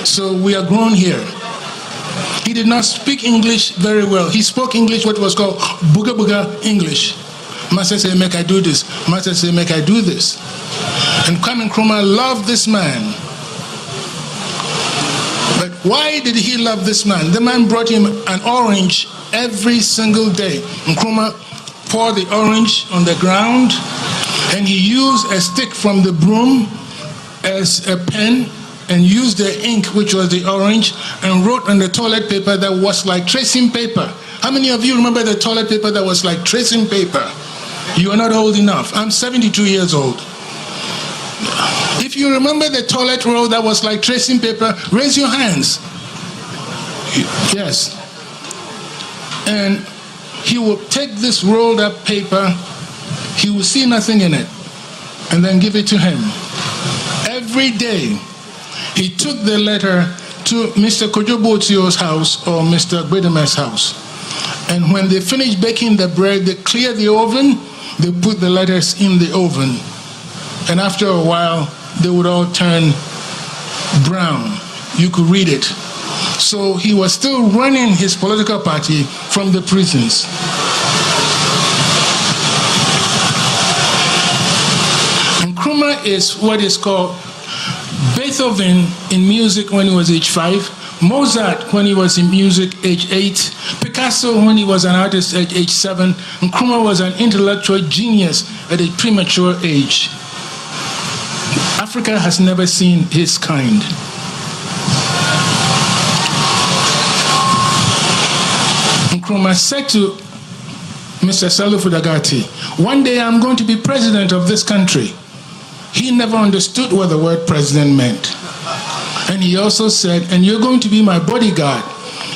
So we are grown here. He did not speak English very well. He spoke English, what was called booga booga English. Master say, make I do this. Master say, make I do this. And Kwame Nkrumah loved this man. But why did he love this man? The man brought him an orange every single day. Nkrumah poured the orange on the ground, and he used a stick from the broom as a pen, and used the ink, which was the orange, and wrote on the toilet paper that was like tracing paper. How many of you remember the toilet paper that was like tracing paper? You are not old enough. I'm 72 years old. If you remember the toilet roll that was like tracing paper, raise your hands. Yes. And he will take this rolled up paper, he will see nothing in it, and then give it to him. Every day, he took the letter to Mr. Kojobotio's house or Mr. Gbedeme's house. And when they finished baking the bread, they cleared the oven, they put the letters in the oven. And after a while, they would all turn brown. You could read it. So he was still running his political party from the prisons. Nkrumah is what is called Beethoven in music when he was age 5, Mozart when he was in music age 8, Picasso when he was an artist at age 7, Nkrumah was an intellectual genius at a premature age. Africa has never seen his kind. Nkrumah said to Mr. Salifou Dagati, one day I'm going to be president of this country. He never understood what the word president meant. And he also said, and you're going to be my bodyguard.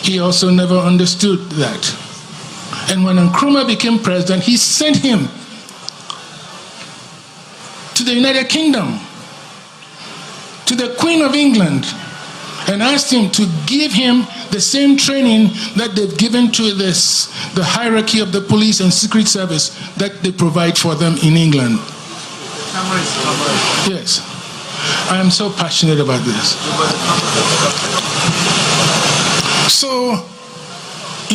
He also never understood that. And when Nkrumah became president, he sent him to the United Kingdom, to the Queen of England, and asked him to give him the same training that they've given to the hierarchy of the police and secret service that they provide for them in England. Yes, I am so passionate about this. So,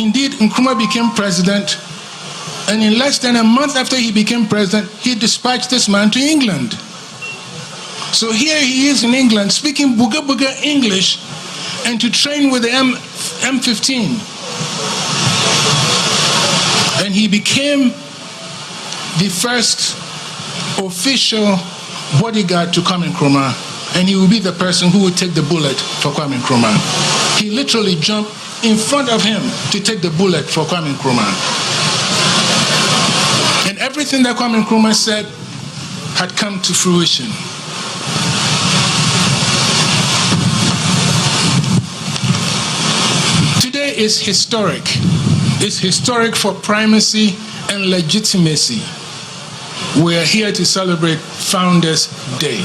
indeed, Nkrumah became president, and in less than a month after he became president, he dispatched this man to England. So here he is in England speaking booga booga English, and to train with the M15. And he became the first official bodyguard to Kwame Nkrumah, and he will be the person who will take the bullet for Kwame Nkrumah. He literally jumped in front of him to take the bullet for Kwame Nkrumah. And everything that Kwame Nkrumah said had come to fruition. Today is historic. It's historic for primacy and legitimacy. We are here to celebrate Founders Day.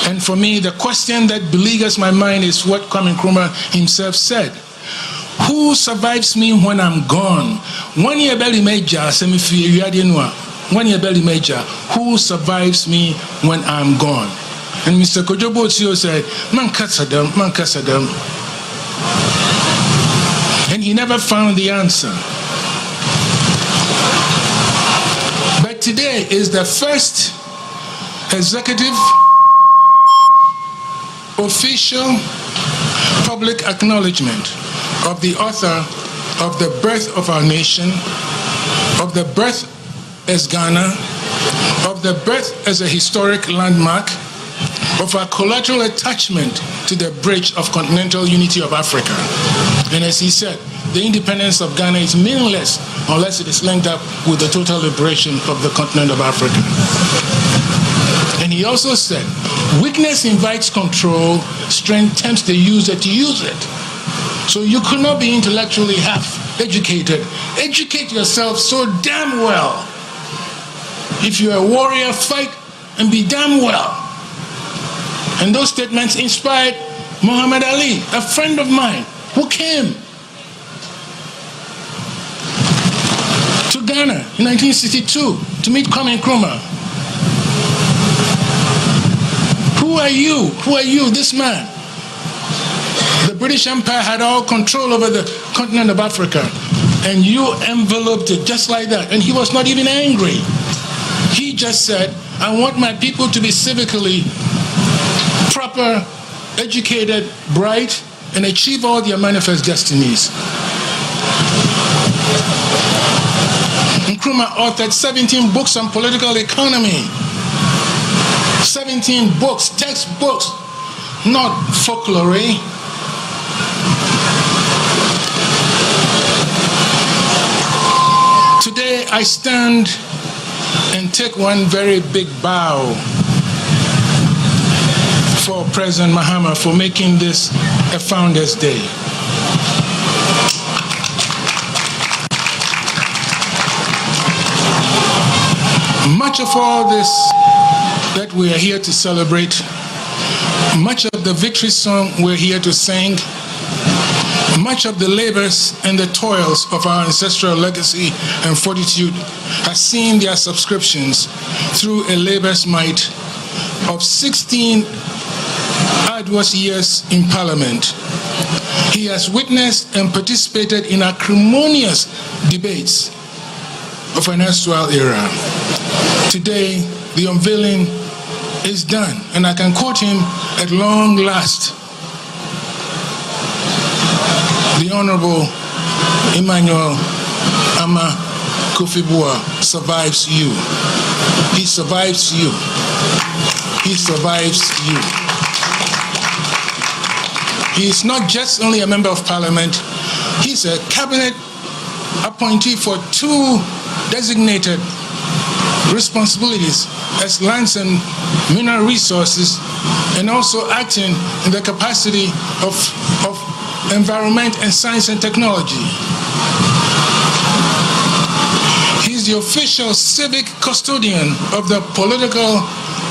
And for me, the question that beleaguers my mind is what Kwame Nkrumah himself said. Who survives me when I'm gone? 1 year belly major, semi-fi 1 year belly major. Who survives me when I'm gone? And Mr. Kojobotio said, man kasadam, man kasadam. And he never found the answer. But today is the first executive, official, public acknowledgement of the author of the birth of our nation, of the birth as Ghana, of the birth as a historic landmark, of our collateral attachment to the bridge of continental unity of Africa. And as he said, the independence of Ghana is meaningless unless it is linked up with the total liberation of the continent of Africa. And he also said, weakness invites control, strength tempts the user to use it. So you could not be intellectually half educated. Educate yourself so damn well. If you're a warrior, fight and be damn well. And those statements inspired Muhammad Ali, a friend of mine, who came to Ghana in 1962 to meet Kwame Nkrumah, who are you? Who are you, this man? The British Empire had all control over the continent of Africa, and you enveloped it just like that. And he was not even angry. He just said, I want my people to be civically proper, educated, bright, and achieve all their manifest destinies. Nkrumah authored 17 books on political economy. 17 books, textbooks, not folklore. Today I stand and take one very big bow for President Mahama for making this a Founders Day. Much of all this that we are here to celebrate, much of the victory song we're here to sing, much of the labors and the toils of our ancestral legacy and fortitude has seen their subscriptions through a labor's might of 16 arduous years in Parliament. He has witnessed and participated in acrimonious debates of an erstwhile era. Today, the unveiling is done, and I can quote him at long last. The Honorable Emmanuel Ama Kofi-Boa survives you. He survives you. He survives you. He is not just only a member of Parliament, he's a cabinet appointee for 2 designated responsibilities as lands and mineral resources, and also acting in the capacity of environment and science and technology. He's the official civic custodian of the political,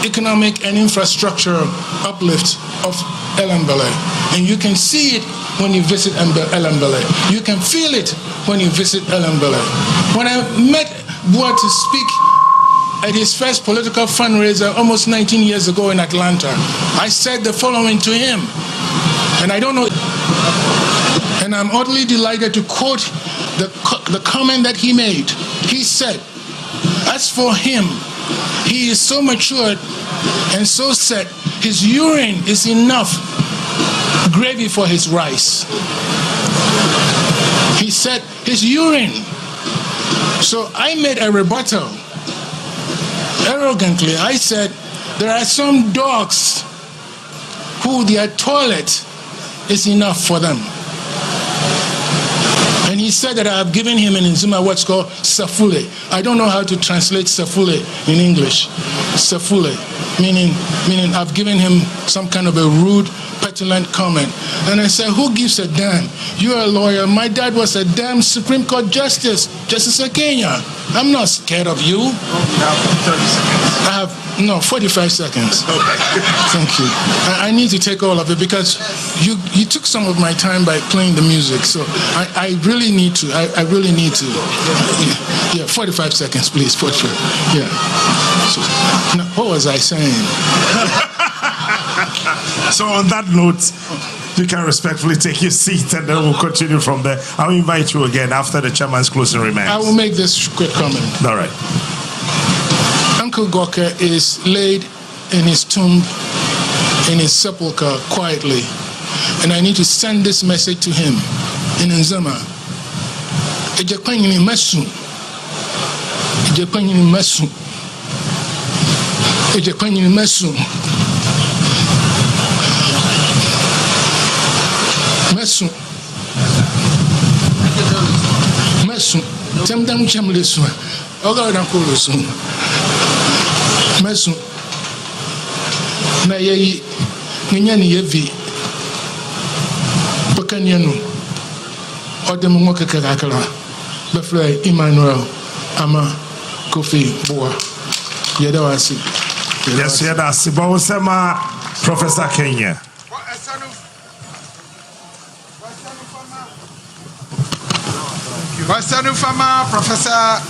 economic, and infrastructure uplift of Elembele. And you can see it when you visit Elembele. You can feel it when you visit Elembele. When I met Boa to speak at his first political fundraiser almost 19 years ago in Atlanta, I said the following to him, and I don't know, and I'm utterly delighted to quote the comment that he made. He said, as for him, he is so matured and so set, his urine is enough gravy for his rice. He said, his urine. So I made a rebuttal. Arrogantly, I said, there are some dogs who their toilet is enough for them. And he said that I have given him in Nzuma what's called safule. I don't know how to translate safule in English. Safule, meaning I've given him some kind of a rude, petulant comment. And I said, who gives a damn? You're a lawyer. My dad was a damn Supreme Court Justice, Justice Kenya. I'm not scared of you. Now 30 seconds. I have, 45 seconds. Okay. Thank you. I need to take all of it because you took some of my time by playing the music. So I really need to. I really need to. Yeah, 45 seconds, please. 45. Yeah. So, now, what was I saying? So on that note, you can respectfully take your seat and then we'll continue from there. I'll invite you again after the chairman's closing remarks. I will make this quick comment. All right. Uncle Goke is laid in his tomb, in his sepulcher, quietly. And I need to send this message to him in Nzema. Ejekwanyi mesu. Ejekwanyi mesu. Ejekwanyi mesu. Mesu. Mesu. Temdam chamlesu. Oga na kolosu. Mesu. Na yeyi nyani yevi. Pakanyanu. Odem mo kakakala. Befle Emmanuel Ama Kofi-Boa. Yedawasi. Yes, yedawasi. Bawusema Professor Kenya. Wasanu Fama, Professor.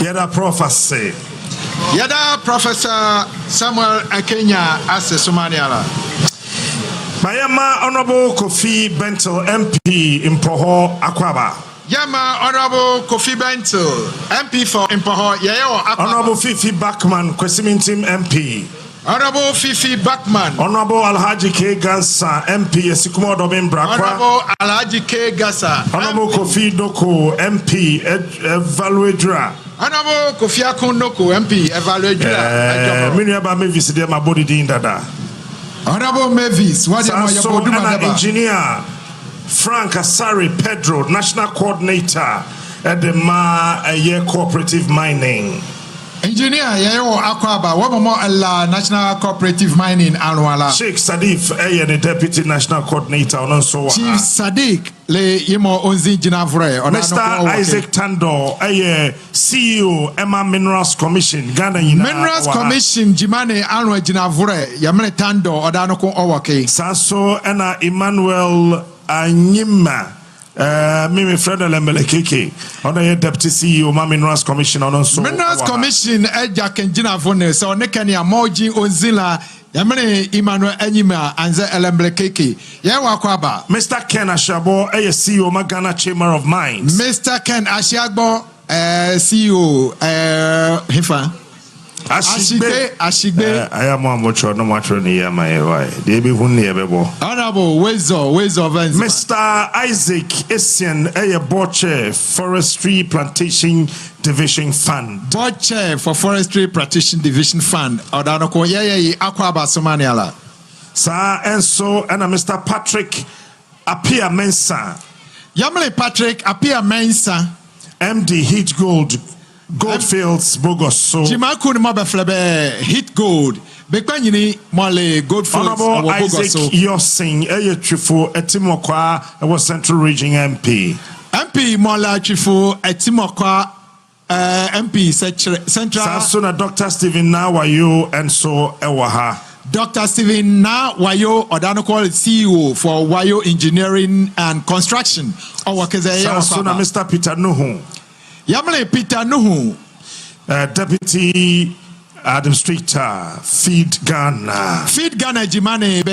Yada prophecy. Yada Professor Samuel Akenya as a Ceremonial. Mayama Honorable Kofi Bentil MP in Poho Akwaba. Yama Honorable Kofi Bentil MP for Impoho Yayo Akwaba. Honorable Fifi Backman Kwesimintim MP. Honorable Fifi Backman. Honorable Alhaji K. Gansa MP Esikumo Dobin Brakwa. Honorable Alhaji K. Gasa. Honorable Kofi Doko MP Evaluedra. Honorable Kofi Akondoko MP Evaluedra. Miniaba Mavis de my body din dada. Honorable Mavis. What so engineer Frank Asari Pedro, National Coordinator at the Cooperative Mining. Engineer Yayo Akwaba, Wabamo Allah National Cooperative Mining Anwala. Sheikh Sadif, the Deputy National Coordinator on so Chief Sadiq, Le Yemo Onzi Jinavre, Mr. Isaac Tando, CEO, Emma Minerals Commission, Ghana Minerals Commission, Jimane Anwa Jinavre, Yamane Tando, Odanoko Owake. Sanso, Ena Emmanuel Anyima. Mimi Freda Lembelekeke, on the Deputy CEO, Minerals Commission on so. Minerals Commission, Jack and Gina Vone, so Nekania Moji Ozilla, Yamane Emmanuel Anyima, and the Lembelekeke. Yawakwaba. Mr. Ken Ashabo, CEO, Magana Chamber of Mines. Mr. Ken Ashabo, CEO, Hifa. Ashigbe. I am one much or no matter near my way. They be who near Bebo. Honorable Ways of Mr. Isaac Essien, a board chair, Forestry Plantation Division Fund. Board chair for Forestry Plantation Division Fund. Odanoko Akwaba Somaniala. Sir, and so, and Mr. Patrick Apia Mensa. Yamle Patrick Apia Mensa. MD Heat Goldfields Bogoso. Jimakun Mabaflebe Hit Gold. Bekwanyini Mole Goldfields. Honorable Isaac Yossing, a Trifo, Etimokwa, was Central Region MP. MP Mola Trifo, Etimokwa, MP Central. Sasuna Dr. Stephen Nawayo, and so Ewaha. Dr. Stephen Nawayo, Odanoko CEO for Wayo Engineering and Construction. Sasuna Mr. Peter Nuhu. Yamle Peter Nuhu, Deputy Administrator, Feed Ghana. Feed Ghana Jimane,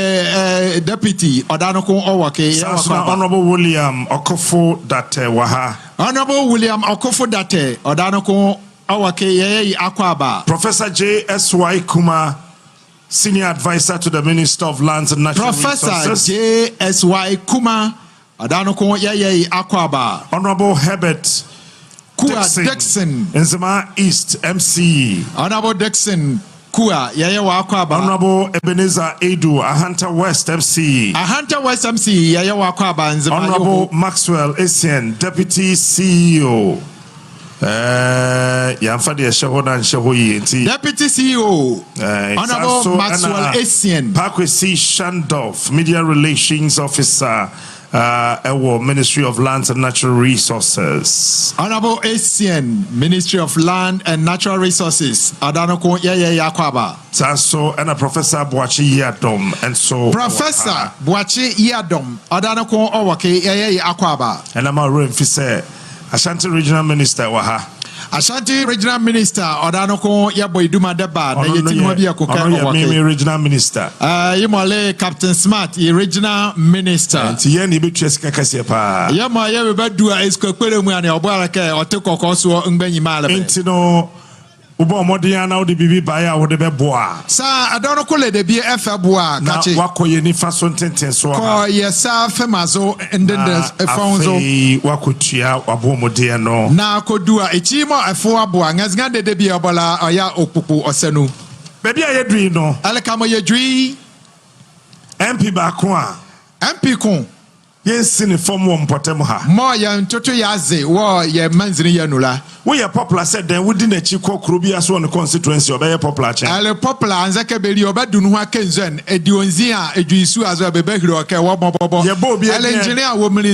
Deputy Odanoko Owake. Honorable William Okofo Date Waha. Honorable William Okofo Date Odanoko Owake Akwaba. Professor J.S.Y. Kuma, Senior Advisor to the Minister of Lands and Natural Resources. Professor J.S.Y. Kuma Odanoko Akwaba. Honorable Herbert Dixon Nzema East MC. Honorable Dixon Kua Akwaba. Honorable Ebenezer Edu Ahanta West MC. Ahanta West MC Akwaba. Honorable Maxwell Essien Deputy CEO. Deputy CEO. Honorable Maxwell Essien. Pakwesi Shandorf Media Relations Officer. Ministry of Lands and Natural Resources. Honorable Essien, Ministry of Land and Natural Resources. Adanoko Yakwaba. So and a Professor Boachi Yadom and so Professor Boachi Yadom. Adanoko Owake Akwaba. And I'm a room for Ashanti Regional Minister Waha. Ashanti Regional Minister Odanoko Yaboy Duma Deba na yetinwa bi akoka Mimi Regional Minister. Yemole Captain Smart, Regional Minister. Nti ye ni betu esika kase pa. Yema ye be badu eskokwele mu ane oboara ke otekoko so ngbanyi malebe. Nti no ubo modern na odi bibi ba ya wo de be boa. Sa Adanoko le de bi efa boa kachi. Na wakoye ni faso ntenten so ha. Ko ye sa femazo ndende efonzo. Wakotua wabo modern no. Na kodua echimo efo aboa ngazinga de bi obola oya okupu osenu. Baby ayedui no. Alekamo yedui MP ba ko a. MP kon. Yes, in the form of Potemha. More young Toto Yaze, war ye manzini yanula. We are popular said then we didn't Chico Krubia so on the constituency of a popular chain. Ale popular and Zakabeli or Badunwa Kenzen, a Duanzia, a Juisu as a Bebekro, a Kawabobo, your Bobby, an engineer woman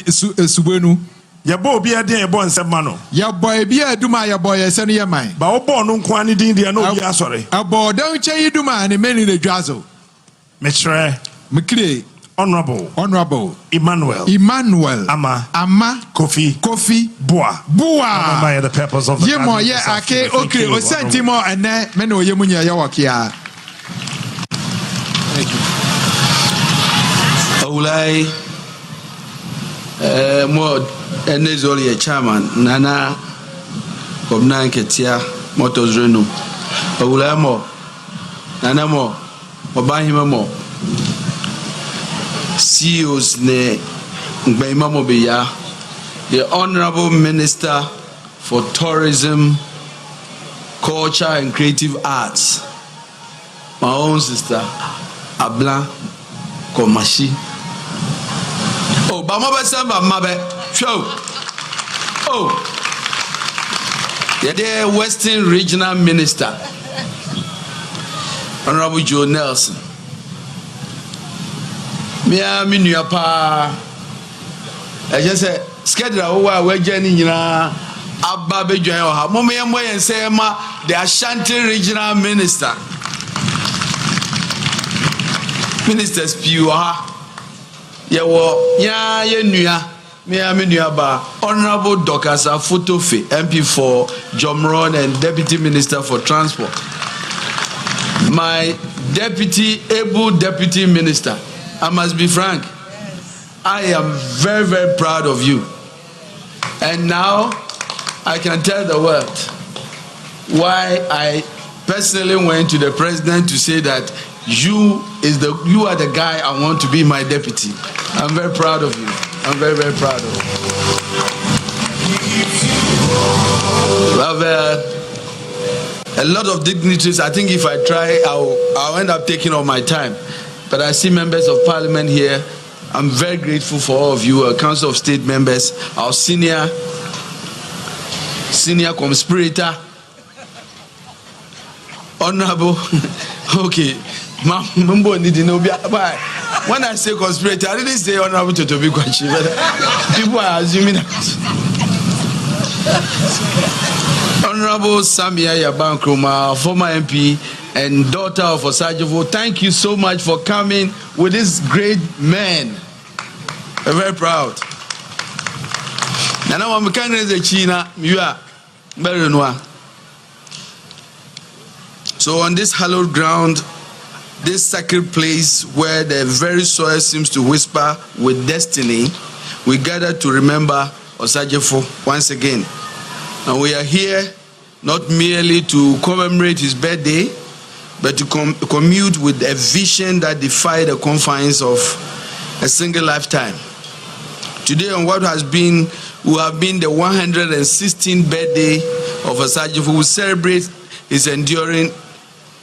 Subenu. Your Bobby a dear born Samano. Your boy be a Duma, your boy, a senior mine. But born on quantity, they are no sorry. A boy don't change Duma and a man in the Jazo. Mitre. McCray. Honorable Emmanuel Ama Kofi Boa the purpose of the Yemo ye ake okay osentimo ene me no yemu nya yawakia. Thank you. Aulai mo enezoli chairman nana komna nketia motos renu. Aulai mo nana mo obahima mo CEOs ne ngbaima mo beya, the Honorable Minister for Tourism, Culture and Creative Arts, my own sister Abla Komashi. Oh, Bamabe Samba Mabe, show. Oh, the Western Regional Minister, Honorable Joe Nelson. Mia minuya pa. I just say schedule we journey nyina aba be join ha. Mo me yen say ma the Ashanti Regional Minister. Ministers piu ha. Ye wo ya ye nua mia minuya ba Honorable Dokasa Fotofe MP for Jomron and Deputy Minister for Transport. My able deputy minister, I must be frank, I am very, very proud of you. And now I can tell the world why I personally went to the president to say that you are the guy I want to be my deputy. I'm very proud of you. I'm very, very proud of you. We have a lot of dignitaries. I think if I try, I'll end up taking all my time. But I see members of parliament here. I'm very grateful for all of you, Council of State members, our senior conspirator, Honorable. Okay, when I say conspirator, I didn't say Honorable Totobi Kwachi, but people are assuming that. Honorable Samia Nkrumah, former MP and daughter of Osajifo, thank you so much for coming with this great man. I'm very proud. Nana Wamukane de China, you are very noir. So on this hallowed ground, this sacred place where the very soil seems to whisper with destiny, we gather to remember Osajifo once again. And we are here not merely to commemorate his birthday, but to commute with a vision that defied the confines of a single lifetime. Today on what has been, will have been the 116th birthday of Osajifo, we celebrate his enduring,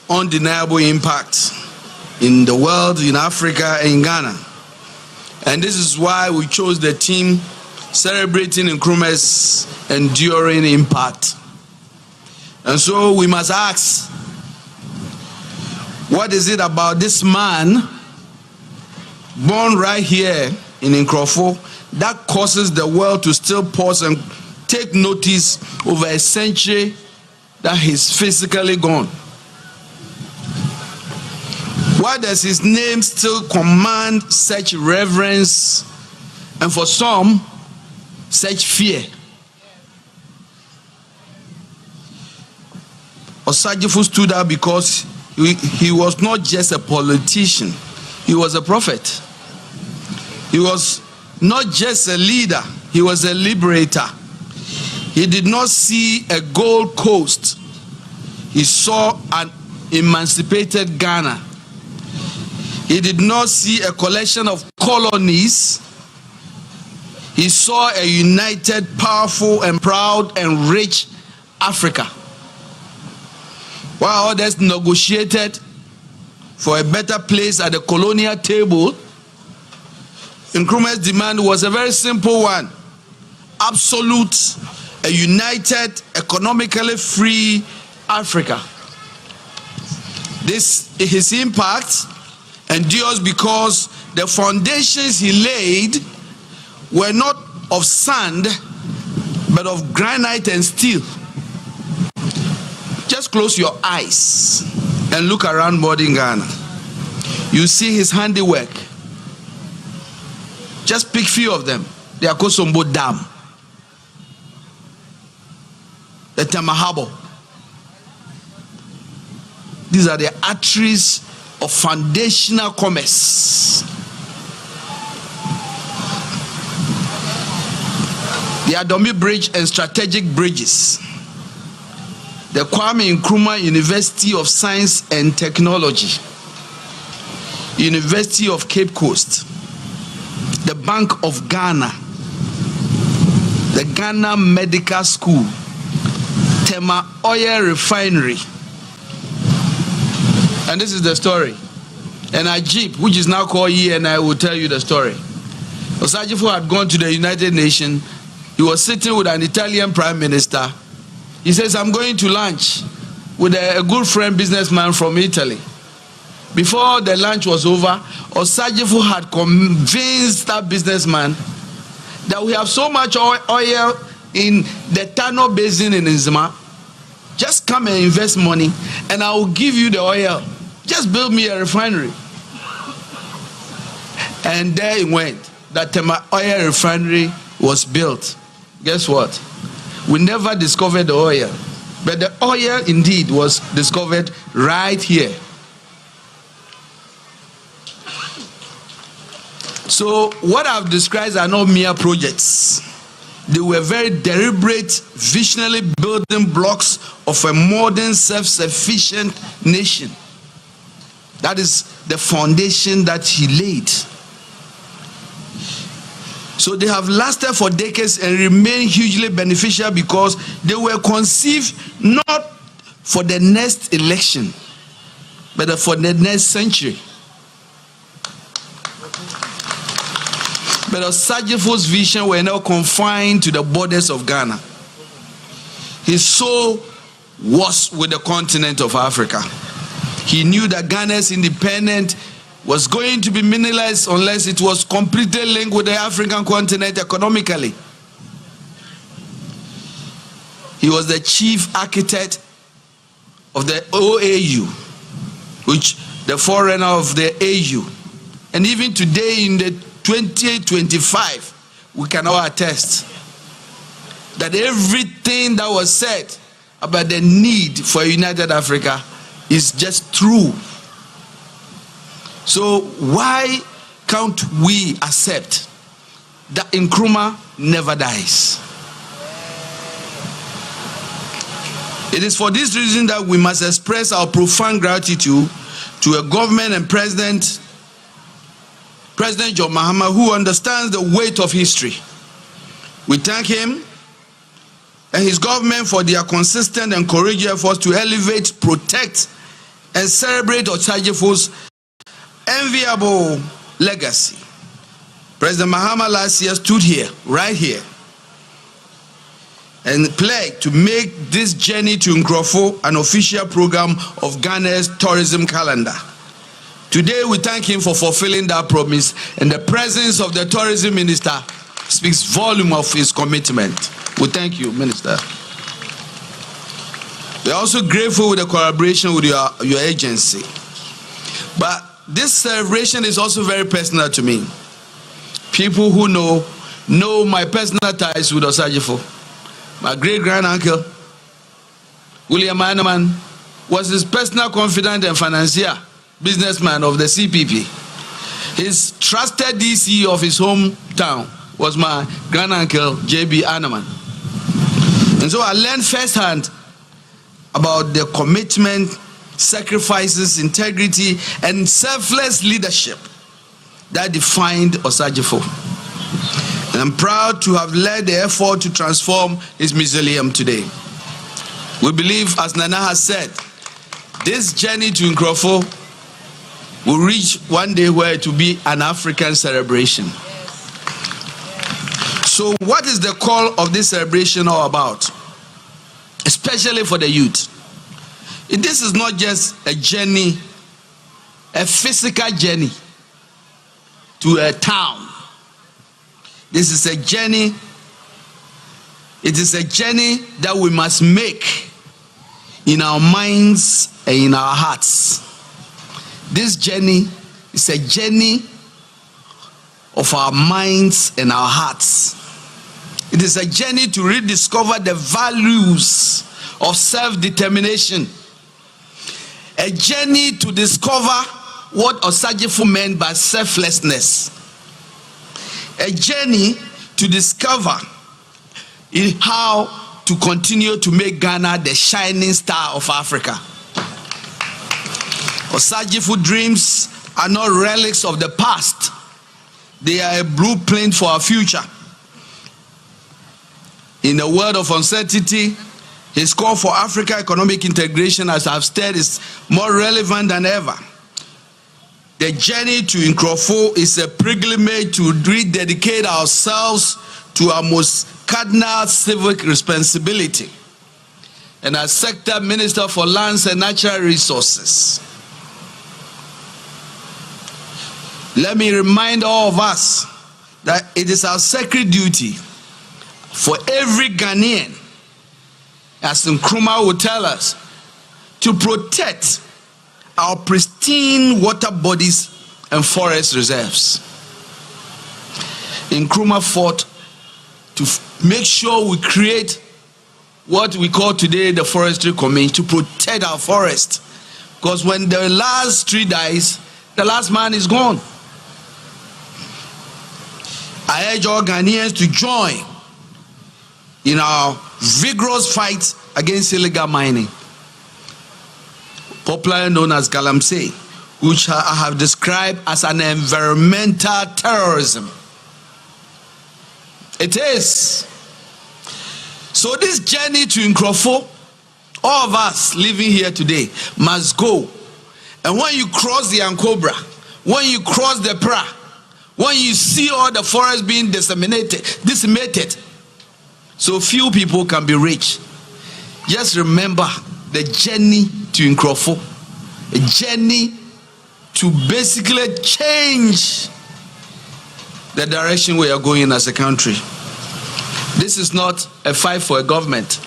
undeniable impact in the world, in Africa, and in Ghana. And this is why we chose the theme, celebrating Nkrumah's enduring impact. And so we must ask, what is it about this man born right here in Nkrofo that causes the world to still pause and take notice over a century that he's physically gone? Why does his name still command such reverence and for some such fear? Osajifo stood out because he was not just a politician, he was a prophet. He was not just a leader, he was a liberator. He did not see a Gold Coast, he saw an emancipated Ghana. He did not see a collection of colonies, he saw a united, powerful, and proud and rich Africa. While others negotiated for a better place at the colonial table, Nkrumah's demand was a very simple one: absolute, a united, economically free Africa. His impact endures because the foundations he laid were not of sand, but of granite and steel. Just close your eyes and look around modern Ghana. You see his handiwork. just pick few of them. The Akosombo Dam, the Tamahabo. These are the arteries of foundational commerce. The Adomi Bridge and strategic bridges. The Kwame Nkrumah University of Science and Technology. University of Cape Coast. The Bank of Ghana. The Ghana Medical School. Tema Oil Refinery. And this is the story. And Ajib, which is now called ENI, will tell you the story. Osajifo had gone to the United Nations. He was sitting with an Italian prime minister. He says, I'm going to lunch with a good friend, businessman from Italy. Before the lunch was over, Osajifo had convinced that businessman that we have so much oil in the Tano Basin in Nzima. Just come and invest money and I will give you the oil. Just build me a refinery. And there it went. That Tema oil refinery was built. Guess what? We never discovered the oil. But the oil indeed was discovered right here. So what I've described are not mere projects. They were very deliberate, visionary building blocks of a modern, self-sufficient nation. That is the foundation that he laid. So they have lasted for decades and remain hugely beneficial because they were conceived not for the next election, but for the next century. But Osajifo's vision were not confined to the borders of Ghana. His soul was with the continent of Africa. He knew that Ghana's independence was going to be meaningless unless it was completely linked with the African continent economically. He was the chief architect of the OAU, which the forerunner of the AU. And even today in the 2025, we can all attest that everything that was said about the need for a united Africa is just true. So why can't we accept that Nkrumah never dies? It is for this reason that we must express our profound gratitude to a government and President John Mahama, who understands the weight of history. We thank him and his government for their consistent and courageous efforts to elevate, protect, and celebrate Osajifo's enviable legacy. President Mahama last year stood here, right here, and pledged to make this journey to Nkrofo an official program of Ghana's tourism calendar. Today we thank him for fulfilling that promise, and the presence of the tourism minister speaks volume of his commitment. We thank you, Minister. We are also grateful with the collaboration with your agency. But this celebration is also very personal to me. People who know my personal ties with Osajifo. My great-grand-uncle, William Heinemann, was his personal confidant and financier, businessman of the CPP. His trusted DC of his hometown was my grand-uncle, J.B. Heinemann. And so I learned firsthand about the commitment, sacrifices, integrity, and selfless leadership that defined Osajifo. And I'm proud to have led the effort to transform his mausoleum today. We believe, as Nana has said, this journey to Nkrofo will reach one day where it will be an African celebration. So what is the call of this celebration all about? Especially for the youth. This is not just a journey, a physical journey to a town. This is a journey. It is a journey that we must make in our minds and in our hearts. This journey is a journey of our minds and our hearts. It is a journey to rediscover the values of self-determination. A journey to discover what Osagyefo meant by selflessness. A journey to discover how to continue to make Ghana the shining star of Africa. Osagyefo dreams are not relics of the past. They are a blueprint for our future. In a world of uncertainty, his call for Africa economic integration, as I've said, is more relevant than ever. The journey to Nkrumah is a pilgrimage to rededicate ourselves to our most cardinal civic responsibility. And as Sector Minister for Lands and Natural Resources, let me remind all of us that it is our sacred duty for every Ghanaian, as Nkrumah will tell us, to protect our pristine water bodies and forest reserves. Nkrumah fought to make sure we create what we call today the forestry community, to protect our forest. Because when the last tree dies, the last man is gone. I urge all Ghanaians to join in our vigorous fight against illegal mining, popularly known as Galamsey, which I have described as an environmental terrorism. It is. So this journey to Nkrumah, all of us living here today must go. And when you cross the Ankobra, when you cross the Pra, when you see all the forests being decimated, so few people can be rich, just remember the journey to Nkrumah, a journey to basically change the direction we are going as a country. This is not a fight for a government.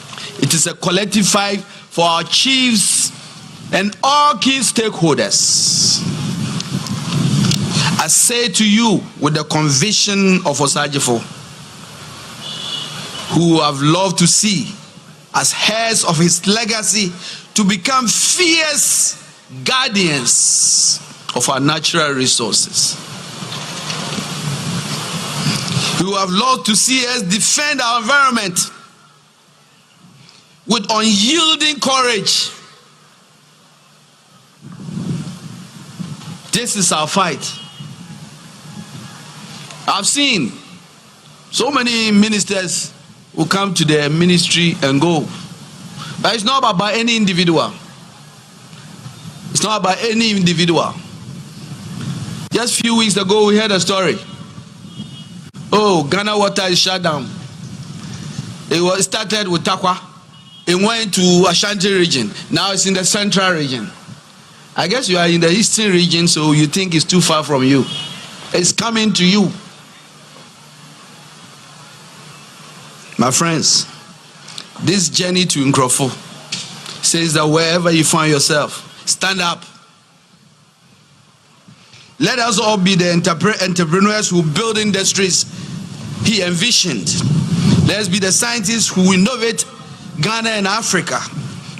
It is a collective fight for our chiefs and all key stakeholders. I say to you with the conviction of Osagyefo, who have loved to see as heirs of his legacy to become fierce guardians of our natural resources. Who have loved to see us defend our environment with unyielding courage. This is our fight. I've seen so many ministers who come to the ministry and go. But it's not about any individual. It's not about any individual. Just a few weeks ago, we heard a story. Oh, Ghana water is shut down. It started with Takwa. It went to Ashanti region. Now it's in the central region. I guess you are in the eastern region, so you think it's too far from you. It's coming to you. My friends, this journey to Nkrumah says that wherever you find yourself, stand up. Let us all be the entrepreneurs who build industries he envisioned. Let us be the scientists who innovate Ghana and Africa.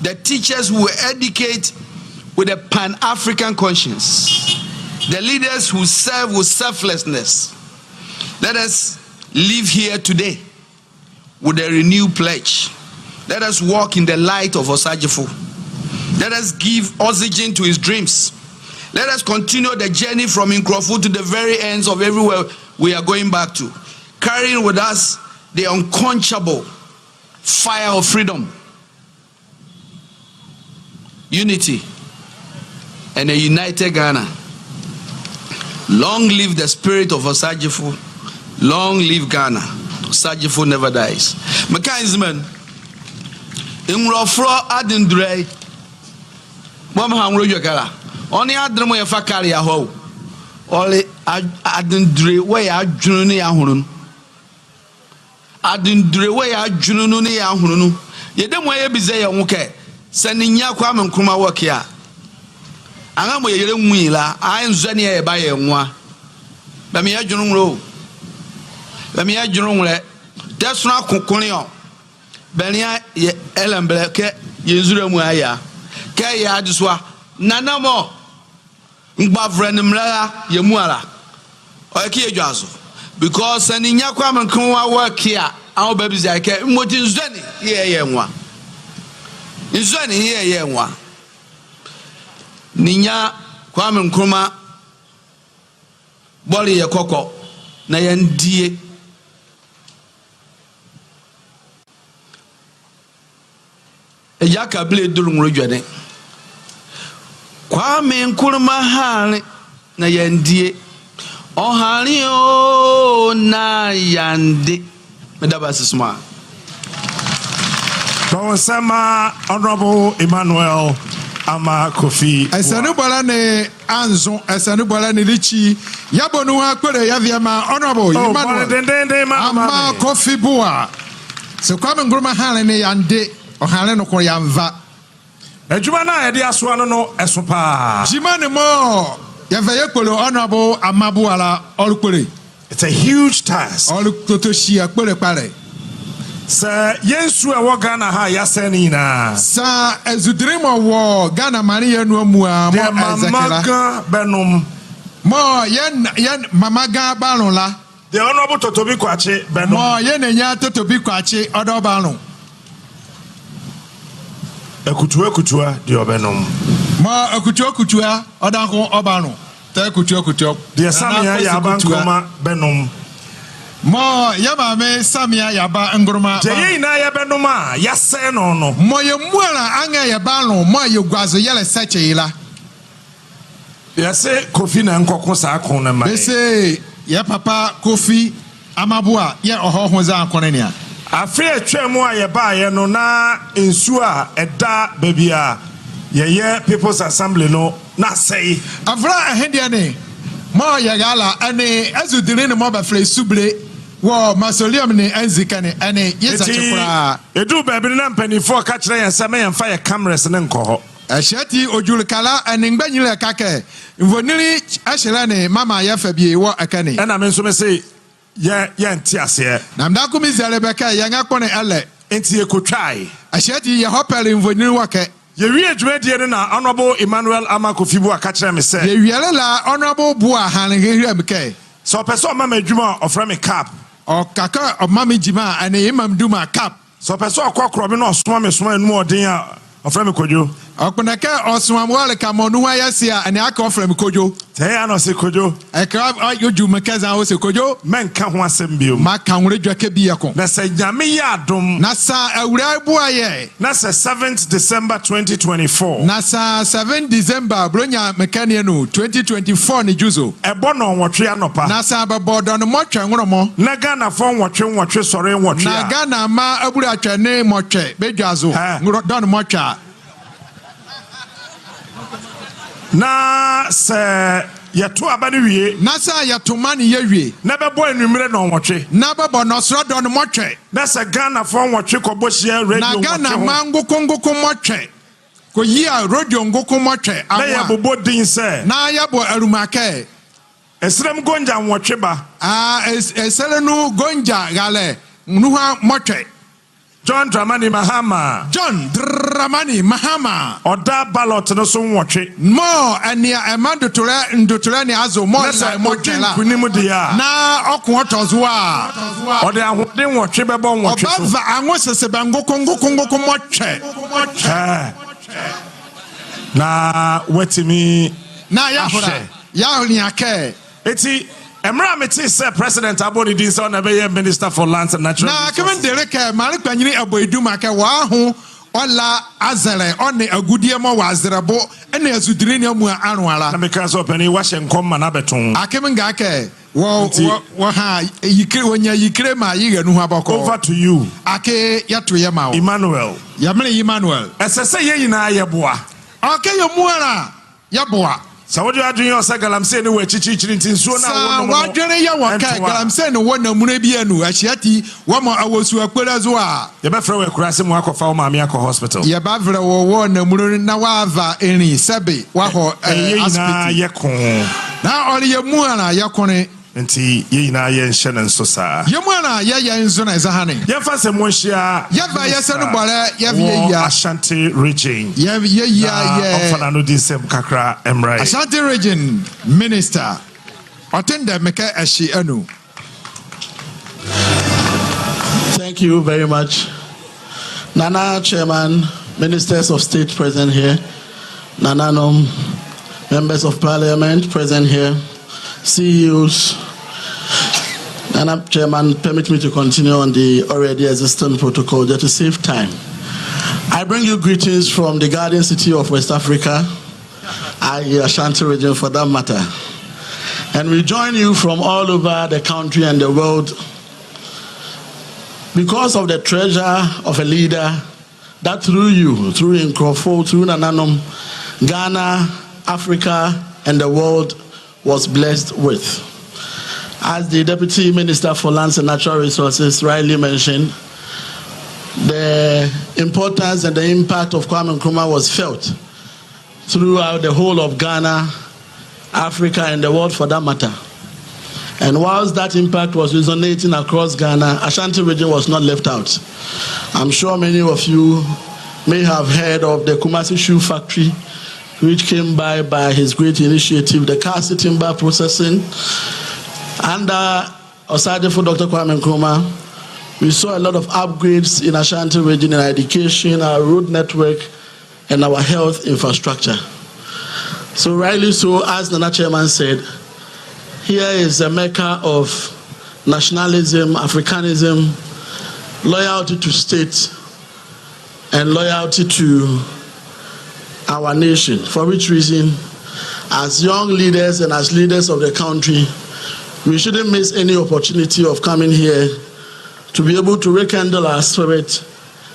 The teachers who educate with a Pan-African conscience. The leaders who serve with selflessness. Let us live here today with a renewed pledge. Let us walk in the light of Osagyefo. Let us give oxygen to his dreams. Let us continue the journey from Nkrumah to the very ends of everywhere we are going back to, carrying with us the unquenchable fire of freedom, unity, and a united Ghana. Long live the spirit of Osagyefo. Long live Ghana. Osagyefo never dies. Mechanism. Nkrumah adindre. Mama hamro yokala. Oni adremo ye fa carry aho. Oli adindre we ya adwunu ne ya hunu. Adindre we ya adwunu ne ya hunu. Yedemo ye bize ye nwoke. Se nya Kwame Nkrumah work ya. Anga mo ye nwila, a nzani ye ba ye nwa. Let me add you. Let me add you. That's not Kukunio. Benia Elembeke, Yezura Muaya. Kaya Aduswa, Nana more. Mbavrenimla, Yamuala. Oki Jazo. Because sending Kwame Nkrumah work here, our babies I can. What is Zeni? Yeah, one. Is Zeni? Yeah, one. Ninya Kwame Nkrumah Boli Yakoko Nayandie. A yaka blade during Rujane. Kwame Nkrumah Hali Nayandie. Oh, honey, oh, Nayandi. Medabas is smart. Sama Honorable Emmanuel Ama Kofi. Esanubala ne Anzo, Esanubala ne Lichi, Yabonua Kure Yaviama, Honorable Emmanuel Ama Kofi Bua. So Kwame Nkrumah Hali Yande, or Haleno Koyamva. Ejumana Edia Swano Esopa. Jimane Mo. Honorable Amabuala Olukuri. It's a huge task. Olukotoshia Pare. Sir, Yensu a Ghana ha Yasenina. Sir, as you dream of war, Ghana Maria no mua, Mamaga Benum. More yen Mamaga Balola. The Honorable Totobi Kwache Benum. More yen and Yato to be Kwache, other Balon. Kutua, the Obenum. Ma kutua odanko obano te kutua the Samia Yaba Nkrumah Benum ma yaba me Samia Yaba Nkrumah je na ya benuma ya se no no mo ye muala anga yaba no mo ye gwazo yele seche ila ya se Kofi na nkoko sa akon na mai se ya papa Kofi Amabua ye ohoho za akon ne a afi atwam a ye ba ye no na ensu a eda babia ye People's Assembly no na say avra ahendia ne mo ya gala ane azudire ne mo ba fle subre wo masolium ne anzika ne ane yesa chekura edu baby na mpanifo ka kire yen se me yen fa ye cameras ne nkoho ashati ojulkala ane ngbanyire kake mvoniri ashira ne mama ya fabie wo akane na me nso me say ye ntiase na mdako mi zelebeka ye ngakone ele enti ekotwai ashati ye hopele mvoniri wake ye wie dwedie na Honorable Emmanuel Ama Kofi Bua ka kire me say ye wiele la Honorable Bua hanhehia mke so person mama adwuma ofra me cap o kaka o mama jima ane imam duma cap so person akokro me na osoma me soma enu odin a ofra me kojo okunaka osomamwale kamonu wa yasia ane aka ofra me kojo te ya no se kojo e krab yoju mekaza wo se kojo men ka ho asem biom maka nwre dwake bi yakon na se nyame ya adom na sa awura bua ye na se 7th December 2024 na sa 7 December bronya mekania no 2024 ni juzo ebo no nwotwe anopa na sa bebodo no motwe nwromo na Ghana fo nwotwe sore nwotwe na Ghana ma abura atwane motwe bedwazo nwro don motwa na se yeto abani wie na sa yetoma ne yewie na bebo anwumre no nwotwe na bebo no soro don motwe na se Ghana fo nwotwe kobohia radio na Ghana ma ngukungukun motwe ko yia radio ngukun motwe na ya bobo din se na ya bo arumake esrem gonja nwotwe ba eselenu gonja gale nuha motwe John Dramani Mahama Oda ballot no so nwotwe mo ania emando ndotore ni azo mo la motela na okun otozo a ode ahode nwotwe bebo nwotwe so obava anwo sesebe ngukun motwe na wetimi na ya hora ya oniake eti Emra meti say President Aboni din say na be Minister for Lands and Natural Resources. Na kemen dereke mari kwanyini aboiduma ke wa ho ola azere one agudie mo wa azerebo ene asudire ne amu anwala. Na because opani wa hyenkom ma na beton. Akemen ga ke wo ha yikire wonya yikire ma yiga nu abako. Over to you. Ake yato ye ma wo. Emmanuel. Emmanuel. Esese ye nyina ye boa. Ake ye muara ye boa. So what you are doing yourself, Galamse, no way, chichi, so now, what do you want? Galamse, no one, no Munebianu, Ashiati, one more hours to a Quilazua. The Bafra Krasim Wako Mamiako Hospital. Yabavra or no Munawava, any Sabi, Waho, Yakon. Now only a Muana, Yakone. Nti ye nyina ye nhye ne nso saa. Yemwana ye nzo na ezahane. Ye fa se mo nhia. Ye va ye se no bole ye ya. Ashanti region. Ye Ofana no disem kakra emrai. Ashanti region minister. Otende meke eshi anu. Thank you very much. Nana Chairman, Ministers of State present here. Nananom, Members of Parliament present here. CEOs. Nana Chairman, permit me to continue on the already existing protocol just to save time. I bring you greetings from the Garden City of West Africa, Ashanti region for that matter. And we join you from all over the country and the world because of the treasure of a leader that through you, through Nkrumah, through Nananom, Ghana, Africa, and the world was blessed with. As the Deputy Minister for Lands and Natural Resources rightly mentioned, the importance and the impact of Kwame Nkrumah was felt throughout the whole of Ghana, Africa, and the world for that matter. And whilst that impact was resonating across Ghana, Ashanti region was not left out. I'm sure many of you may have heard of the Kumasi Shoe Factory, which came by his great initiative, the Kasi Timber Processing. Under Osadefo Dr. Kwame Nkrumah, we saw a lot of upgrades in Ashanti region in our education, our road network, and our health infrastructure. So rightly so, as Nana Chairman said, here is a mecca of nationalism, Africanism, loyalty to state, and loyalty to our nation. For which reason, as young leaders and as leaders of the country, we shouldn't miss any opportunity of coming here to be able to rekindle our spirit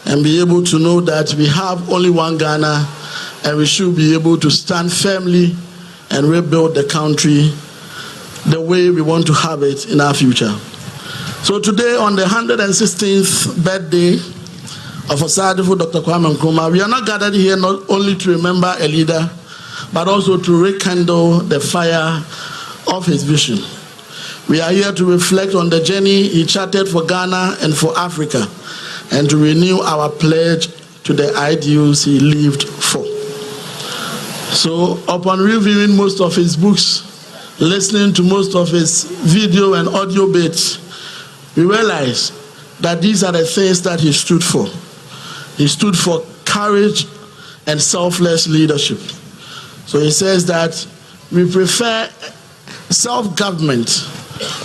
and be able to know that we have only one Ghana and we should be able to stand firmly and rebuild the country the way we want to have it in our future. So today, on the 116th birthday of Osadefo Dr. Kwame Nkrumah, we are not gathered here not only to remember a leader, but also to rekindle the fire of his vision. We are here to reflect on the journey he charted for Ghana and for Africa, and to renew our pledge to the ideals he lived for. So, upon reviewing most of his books, listening to most of his video and audio bits, we realize that these are the things that he stood for. He stood for courage and selfless leadership. So he says that we prefer self-government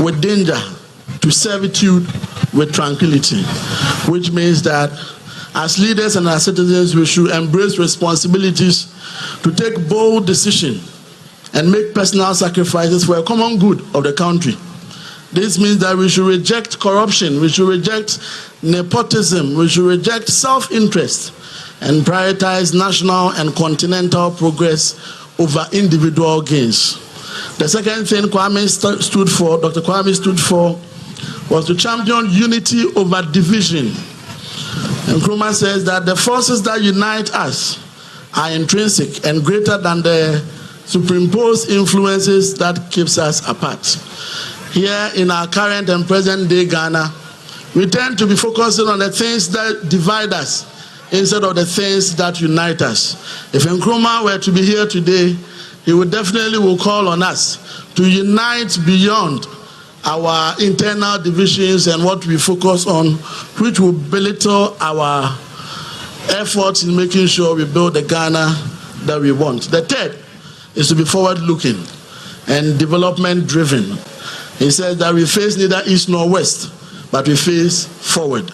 with danger to servitude with tranquility, which means that as leaders and as citizens, we should embrace responsibilities to take bold decisions and make personal sacrifices for a common good of the country. This means that we should reject corruption, we should reject nepotism, we should reject self-interest, and prioritize national and continental progress over individual gains. The second thing Kwame stood for, Dr. Kwame stood for, was to champion unity over division. And Nkrumah says that the forces that unite us are intrinsic and greater than the superimposed influences that keeps us apart. Here in our current and present day Ghana, we tend to be focusing on the things that divide us instead of the things that unite us. If Nkrumah were to be here today, he would definitely will call on us to unite beyond our internal divisions and what we focus on, which will belittle our efforts in making sure we build the Ghana that we want. The third is to be forward-looking and development-driven. He says that we face neither east nor west, but we face forward.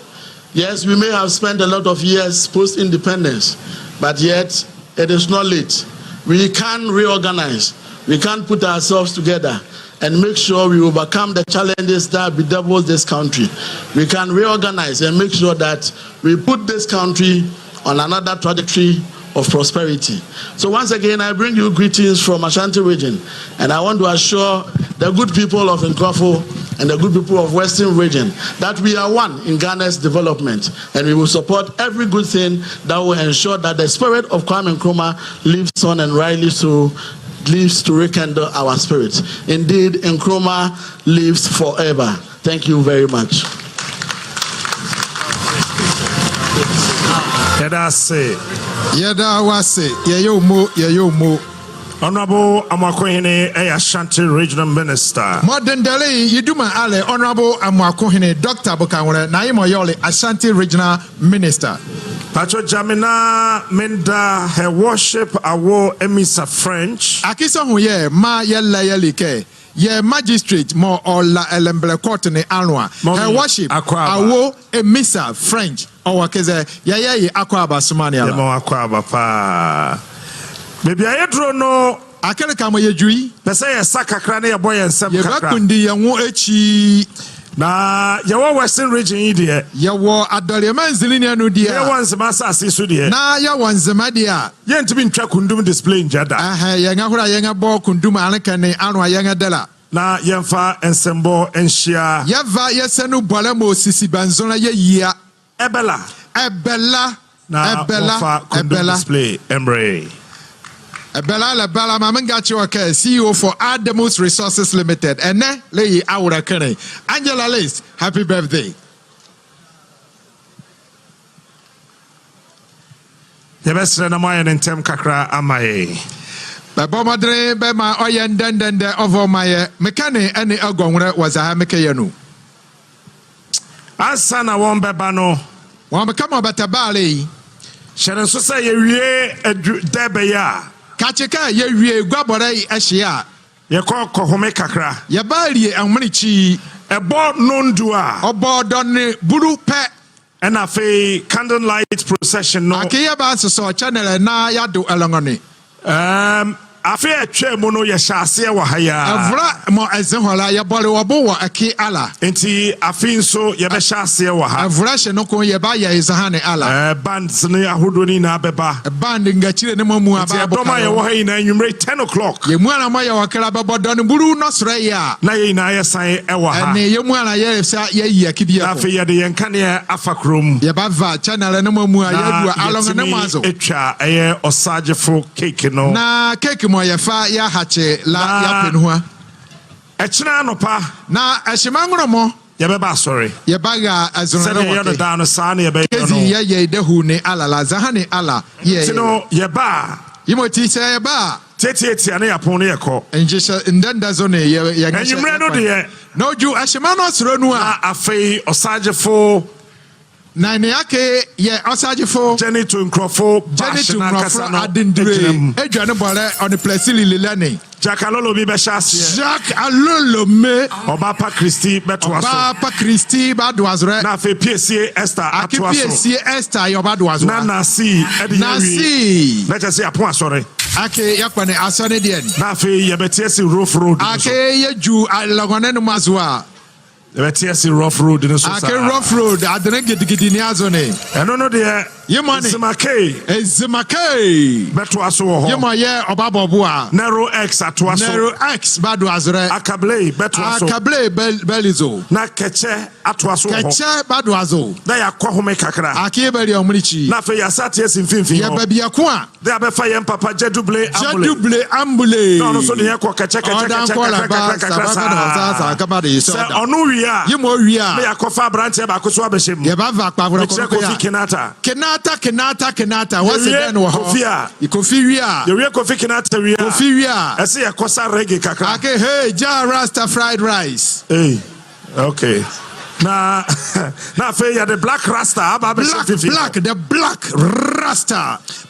Yes, we may have spent a lot of years post-independence, but yet it is not late. We can reorganize. We can put ourselves together and make sure we overcome the challenges that bedevil this country. We can reorganize and make sure that we put this country on another trajectory of prosperity. So once again, I bring you greetings from Ashanti region, and I want to assure the good people of Nkrumah and the good people of Western region that we are one in Ghana's development, and we will support every good thing that will ensure that the spirit of Kwame Nkrumah lives on, and rightly so, lives to rekindle our spirit. Indeed, Nkrumah lives forever. Thank you very much. Yeda wase yeyomo Honorable Amakohene Ashanti Regional Minister. Modern Delhi Yiduma Ale Honorable Amakohene Dr. Bokawore Naimo Yole Ashanti Regional Minister. Pacho Jamina Menda her worship awo emisa French. Akisa huye ma yella yelike. Ye magistrate mo ola elemble court ne anwa. Her worship awo emisa French. Owakeze ye akwaba sumani ala. Yemo akwaba pa. Baby ayedro no akele kama yejui. Pese ye sakakra ne ye boy ensem kakra. Ye bakundi ye wo echi. Na yawo Western region yi de yawo adolema nzilini anu dia yawo nzema asase so de na yawo nzema dia ye ntimi ntwa kundum display njada ye nga hura ye nga bo kundum anekane anu ye nga dela na yemfa ensembo enhia yeva yesenu bola mo sisi banzona ye yia ebela na ebela display embrace Bella Mamengachi Waka, CEO for Adamus Resources Limited. And ne lay our kene. Angela Lace, happy birthday. Yebesre na moyen ntem kakra amaye. Baba madre be ma oyen dendende over my mekane any agongre was a mekayanu. Asana won beba no. Wan become a better bali. Sharon so say ye debe ya. Kacheka ye wie gwabore ehia ye kohome kakra ye balie amrichi ebo nondua obodo ne buru pe and afi candlelight procession no akiya ba so channel na yado elongoni afi atwa mu no ye hyase wa haya avra mo ezehola ye bole obo wo aki ala enti afi nso ye be hyase wa ha avra she no ko ye ba ye izahane ala bands ne ahodo ni na beba band ngachire ne mamu aba doma ye wo ha ina nwumre 10 o'clock ye mu ana ma ye wakala bebodo ne buru no sre ya na ye ina ye san e wa ha ne ye mu ana ye sa ye yi akibia afi ye de ye nkane afakrom ye ba va channel ne mamu ayadu alonga ne mazo etwa eye osagefo cake no na cake mo ye fa ya hache la ya penhua echina no pa na ehimangro mo ye be ba sorry ye ba ga azunre wo ke down sa na ye be no ye dehu ne ala la zahane ala ye no ye ba yimoti se ye ba tietia na yapon ne ye ko enjisha ndanda zone ye enwumre no de no ju ehimano sro nu a afei osagefo na ne yake ye osagefo Jenny to Nkrofo adindire edwane bole on the place lililane Jack Alolo bi be shase Jack Alolo me Obapa Christy beto aso Obapa Christy badwazre na fe PSC Esther ato aso PSC Esther yo badwazre na nasi edi nasi na chese apon asore ake yakwane asone de na fe ye betiesi rough road ake ye ju alogone no mazwa betiesi rough road no so sa ake rough road adene gidigidi ni azone eno no de Yemane Ezimake beto aso ho Yemaye obabobo a Nero X ato aso Nero X badwazre Akable beto aso Akable belizo na keche ato aso ho keche badwazo na yakohome kakra akebeli omrichi na fe yasate esimfinfin ya babia ko a de abefa yem papa jeduble ambule no so de yakọ keche sa onu wi a yemo wi a me yakofa branche ba ko so abehim ye ba va kpavro ko ya Kenata what's again wo Kofi wi a ye Kofi Kenata wi a Kofi wi a ese yakosa reggae kakra okay hey ja rasta fried rice hey okay na fe ya the black rasta aba be the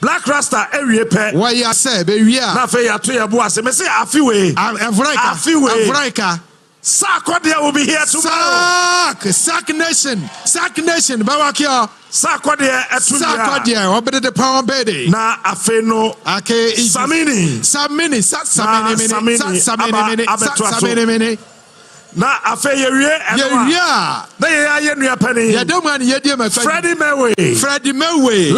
black rasta ewie pe why ya say be wi a na fe ya to ya bo ase me say afiwe Africa Sack will be here tomorrow. Sack nation. Bawakio. Sack obede the power bedi. Na afeno. Ake Samini. Na afe yewie enwa. Na ye nua pani. Ye do man ye die Freddie Mewe.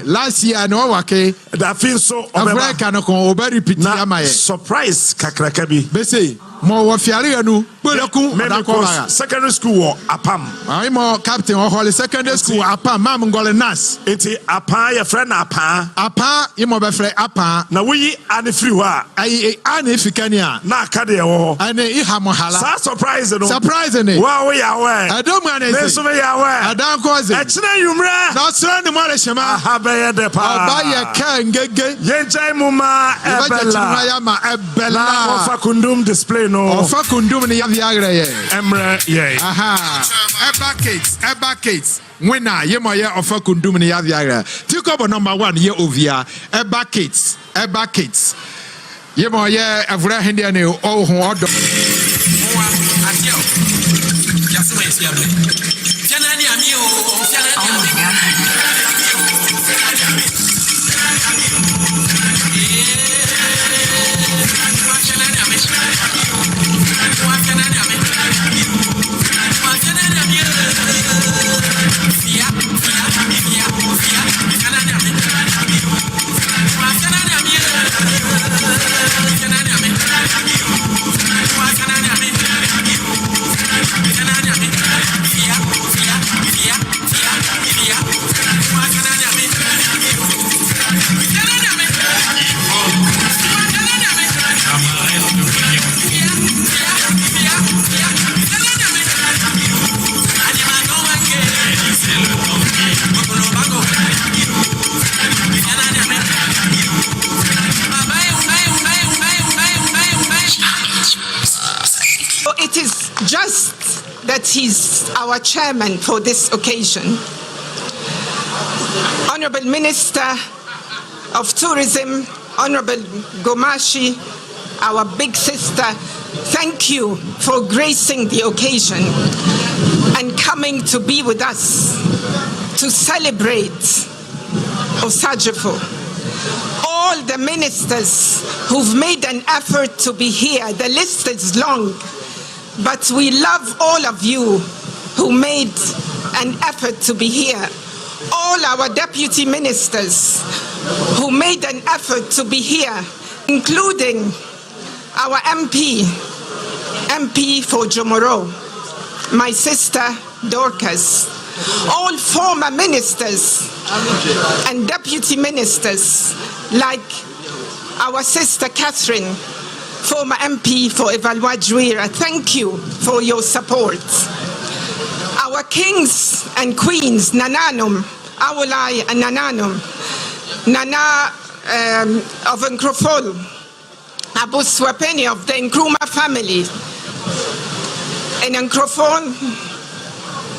Last year no wake. Da fin so Africa no ko oberi piti amaye. Surprise kakraka bi. Bese Mo wa fiare anu. Boleku because secondary school or apam. I mo captain or holy secondary school apa mam ngole nas. Eti apa your friend apa. Apa imo be frɛ apa. Na we ane free wa. Ai ane fikania. Na aka de wo. Ane iha mo hala. Sa surprise no. Surprising. Wa we ya we. Adom ane. Me so me ya we. Adan koze. E kire yumra. Na sra ni mo re shema. Aha be ye de pa. Oba ye ka ngege. Ye jai mu ma ebela. Ya ma ebela. Na ofa kundum display no. Ofa kundum ni ya viagre ye. Emre ye. Aha. Eba Kate. Winner, ye mo ye ofa kundum ni ya viagre. Tikobo number 1 ye ovia. Eba Kate. Ye mo ye avra hendia ne o ho odo. It is just that he's our chairman for this occasion. Honorable Minister of Tourism, Honorable Gomashi, our big sister, thank you for gracing the occasion and coming to be with us to celebrate Osajefo. All the ministers who've made an effort to be here, the list is long, but we love all of you who made an effort to be here. All our deputy ministers who made an effort to be here, including our MP for Jomoro, my sister Dorcas, all former ministers and deputy ministers like our sister Catherine, former MP for Evalua Juira. Thank you for your support. Our kings and queens, Nananum, Awolai and Nananum, Nana of Nkrofol, Abu Swapeni of the Nkrumah family, in Nkrofol,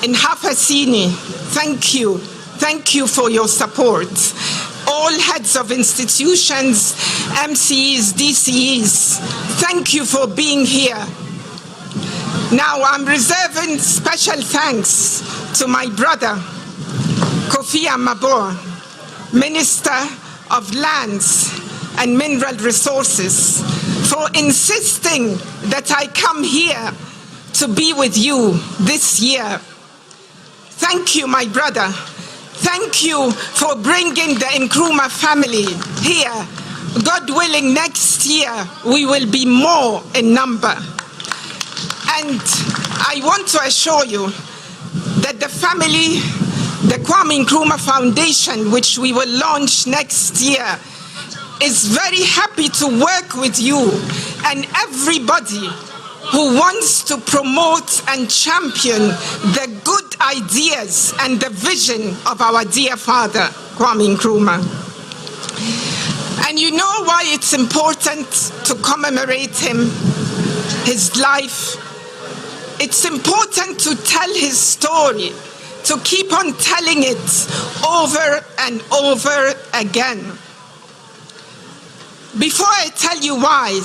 in Hafasini, thank you. Thank you for your support. All heads of institutions, MCs, DCEs, thank you for being here. Now I'm reserving special thanks to my brother, Kofi Amabor, Minister of Lands and Mineral Resources, for insisting that I come here to be with you this year. Thank you, my brother. Thank you for bringing the Nkrumah family here. God willing, next year we will be more in number. And I want to assure you that the family, the Kwame Nkrumah Foundation, which we will launch next year, is very happy to work with you and everybody who wants to promote and champion the good ideas and the vision of our dear father, Kwame Nkrumah. And you know why it's important to commemorate him, his life? It's important to tell his story, to keep on telling it over and over again. Before I tell you why,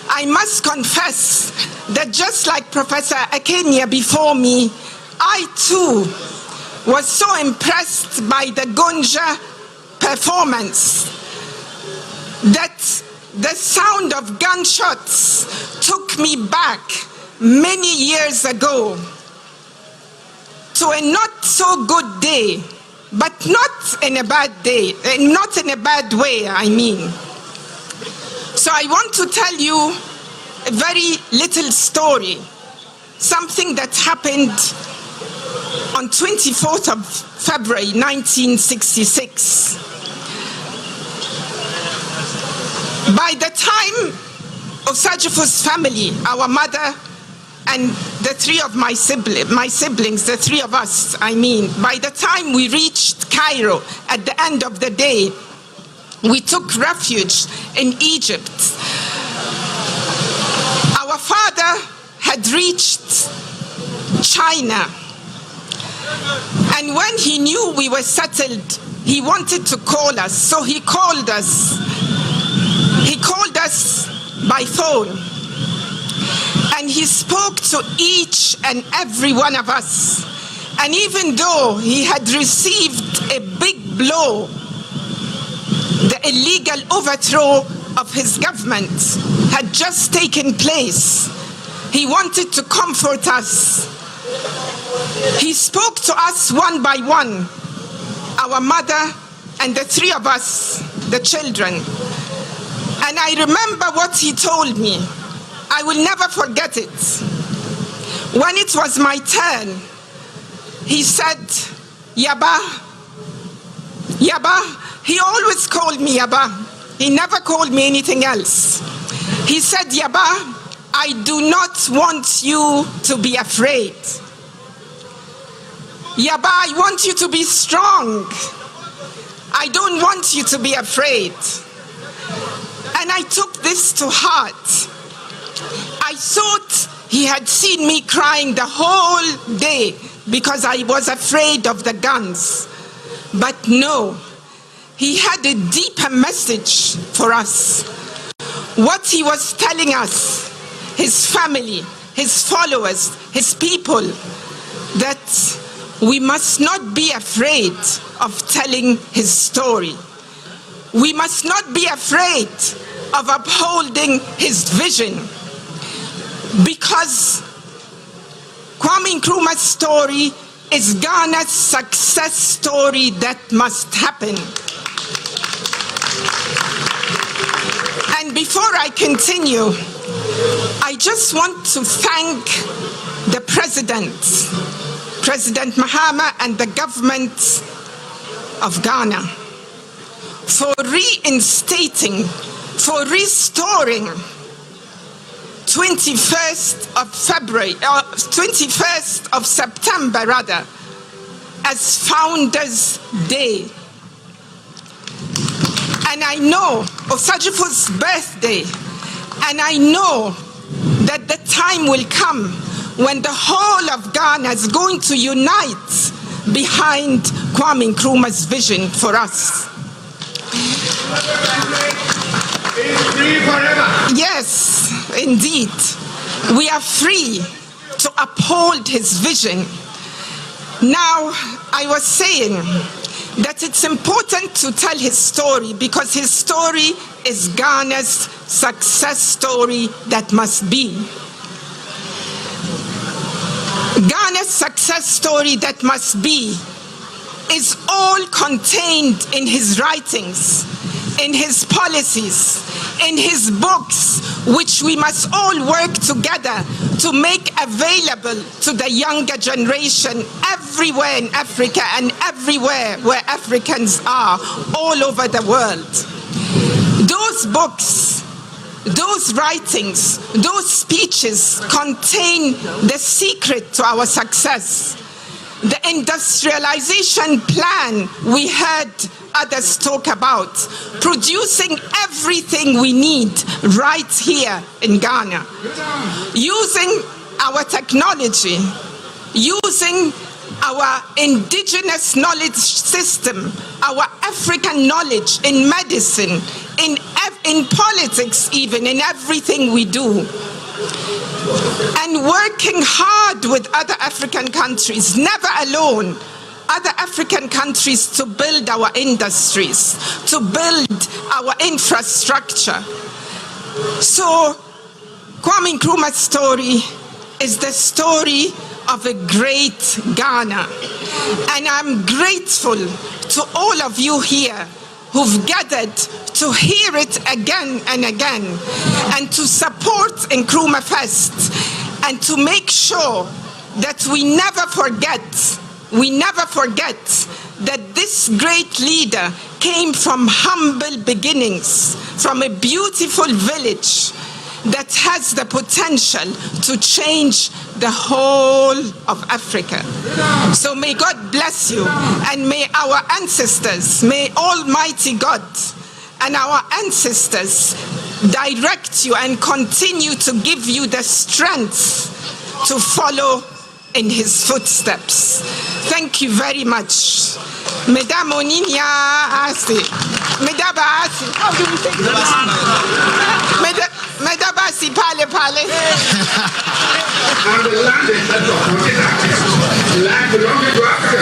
I must confess that just like Professor Akenya before me, I too was so impressed by the Gonja performance that the sound of gunshots took me back many years ago to a not so good day, but not in a bad day, not in a bad way, I mean. So I want to tell you a very little story, something that happened on 24th of February 1966. By the time of Sajifu's family, our mother and the three of my siblings, the three of us, by the time we reached Cairo at the end of the day, we took refuge in Egypt. Our father had reached China, and when he knew we were settled, he wanted to call us, so he called us. He called us by phone, and he spoke to each and every one of us. And even though he had received a big blow, the illegal overthrow of his government had just taken place, he wanted to comfort us. He spoke to us one by one, our mother and the three of us, the children. And I remember what he told me. I will never forget it. When it was my turn, he said, Yaba, Yaba. He always called me Yaba. He never called me anything else. He said, Yaba, I do not want you to be afraid. Yaba, I want you to be strong. I don't want you to be afraid. And I took this to heart. I thought he had seen me crying the whole day because I was afraid of the guns. But no, he had a deeper message for us. What he was telling us, his family, his followers, his people, that we must not be afraid of telling his story. We must not be afraid of upholding his vision, because Kwame Nkrumah's story is Ghana's success story that must happen. And before I continue, I just want to thank the President Mahama, and the government of Ghana for reinstating, for restoring 21st of September rather, as Founders Day. And I know of Sajifu's birthday, and I know that the time will come when the whole of Ghana is going to unite behind Kwame Nkrumah's vision for us. Yes, indeed. We are free to uphold his vision. Now, I was saying that it's important to tell his story because his story is Ghana's success story that must be. Ghana's success story that must be is all contained in his writings, in his policies, in his books, which we must all work together to make available to the younger generation everywhere in Africa and everywhere where Africans are, all over the world. Those books, those writings, those speeches contain the secret to our success. The industrialization plan we heard others talk about, producing everything we need right here in Ghana, using our technology, using our indigenous knowledge system, our African knowledge in medicine, in politics even, in everything we do. And working hard with other African countries, never alone, other African countries to build our industries, to build our infrastructure. So Kwame Nkrumah's story is the story of a great Ghana. And I'm grateful to all of you here who've gathered to hear it again and again, and to support Nkrumahfest, and to make sure that we never forget that this great leader came from humble beginnings, from a beautiful village that has the potential to change the whole of Africa. So may God bless you, and may our ancestors, may Almighty God and our ancestors direct you and continue to give you the strength to follow in his footsteps. Thank you very much. Mesdames, Oninia Asi. Mesdames Asi. How do we take this? Mesdames Asi, parlez.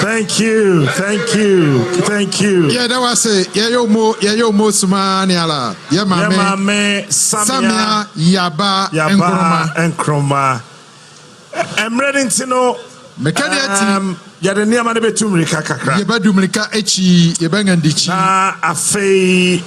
Thank you. Yeah, that was it. Yeah, yo mo sumaniala. Yeah, mame. Samia Yaba Nkrumah. I'm ready to know. Yada niyama nebe tumrika kakra. Yeba dumrika echi yeba ngandichi. Na afei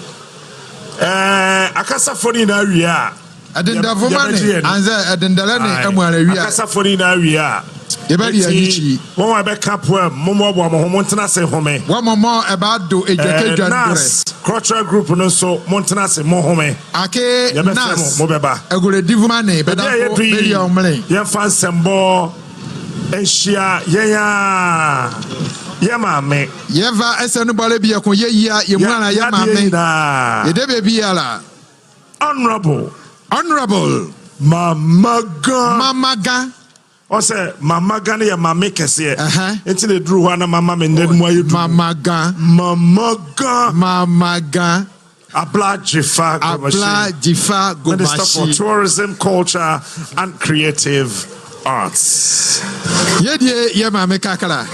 akasa foni na awia. Adenda vomane anza adendala ne amwala awia. Akasa foni na awia. Yeba di adichi. Mo wa be kapwa momo bo mo montena se home. Wa momo eba do ejake dwandure. Cultural group no so montena se mo home. Ake nas mo beba. Agure divumane beda ko beli omle. Ye fan sembo Eshia mame. Yeva esenu bale biya ko yeya yemwana ya mame. Yedebe biya la. Honorable Mamaga. O say mamaga ne ya mame kese. Enti le dru hwa na mama me nded mu ayedu. Mamaga. Abla Jifa Gomashi. Minister for Tourism, Culture and Creative Arts. Ye mame kakala.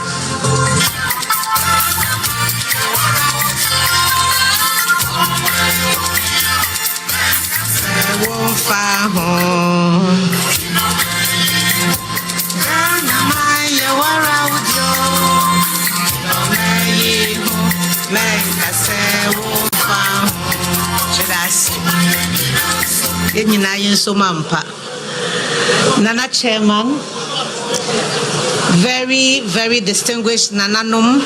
Nana Chairman, very, very distinguished Nananum.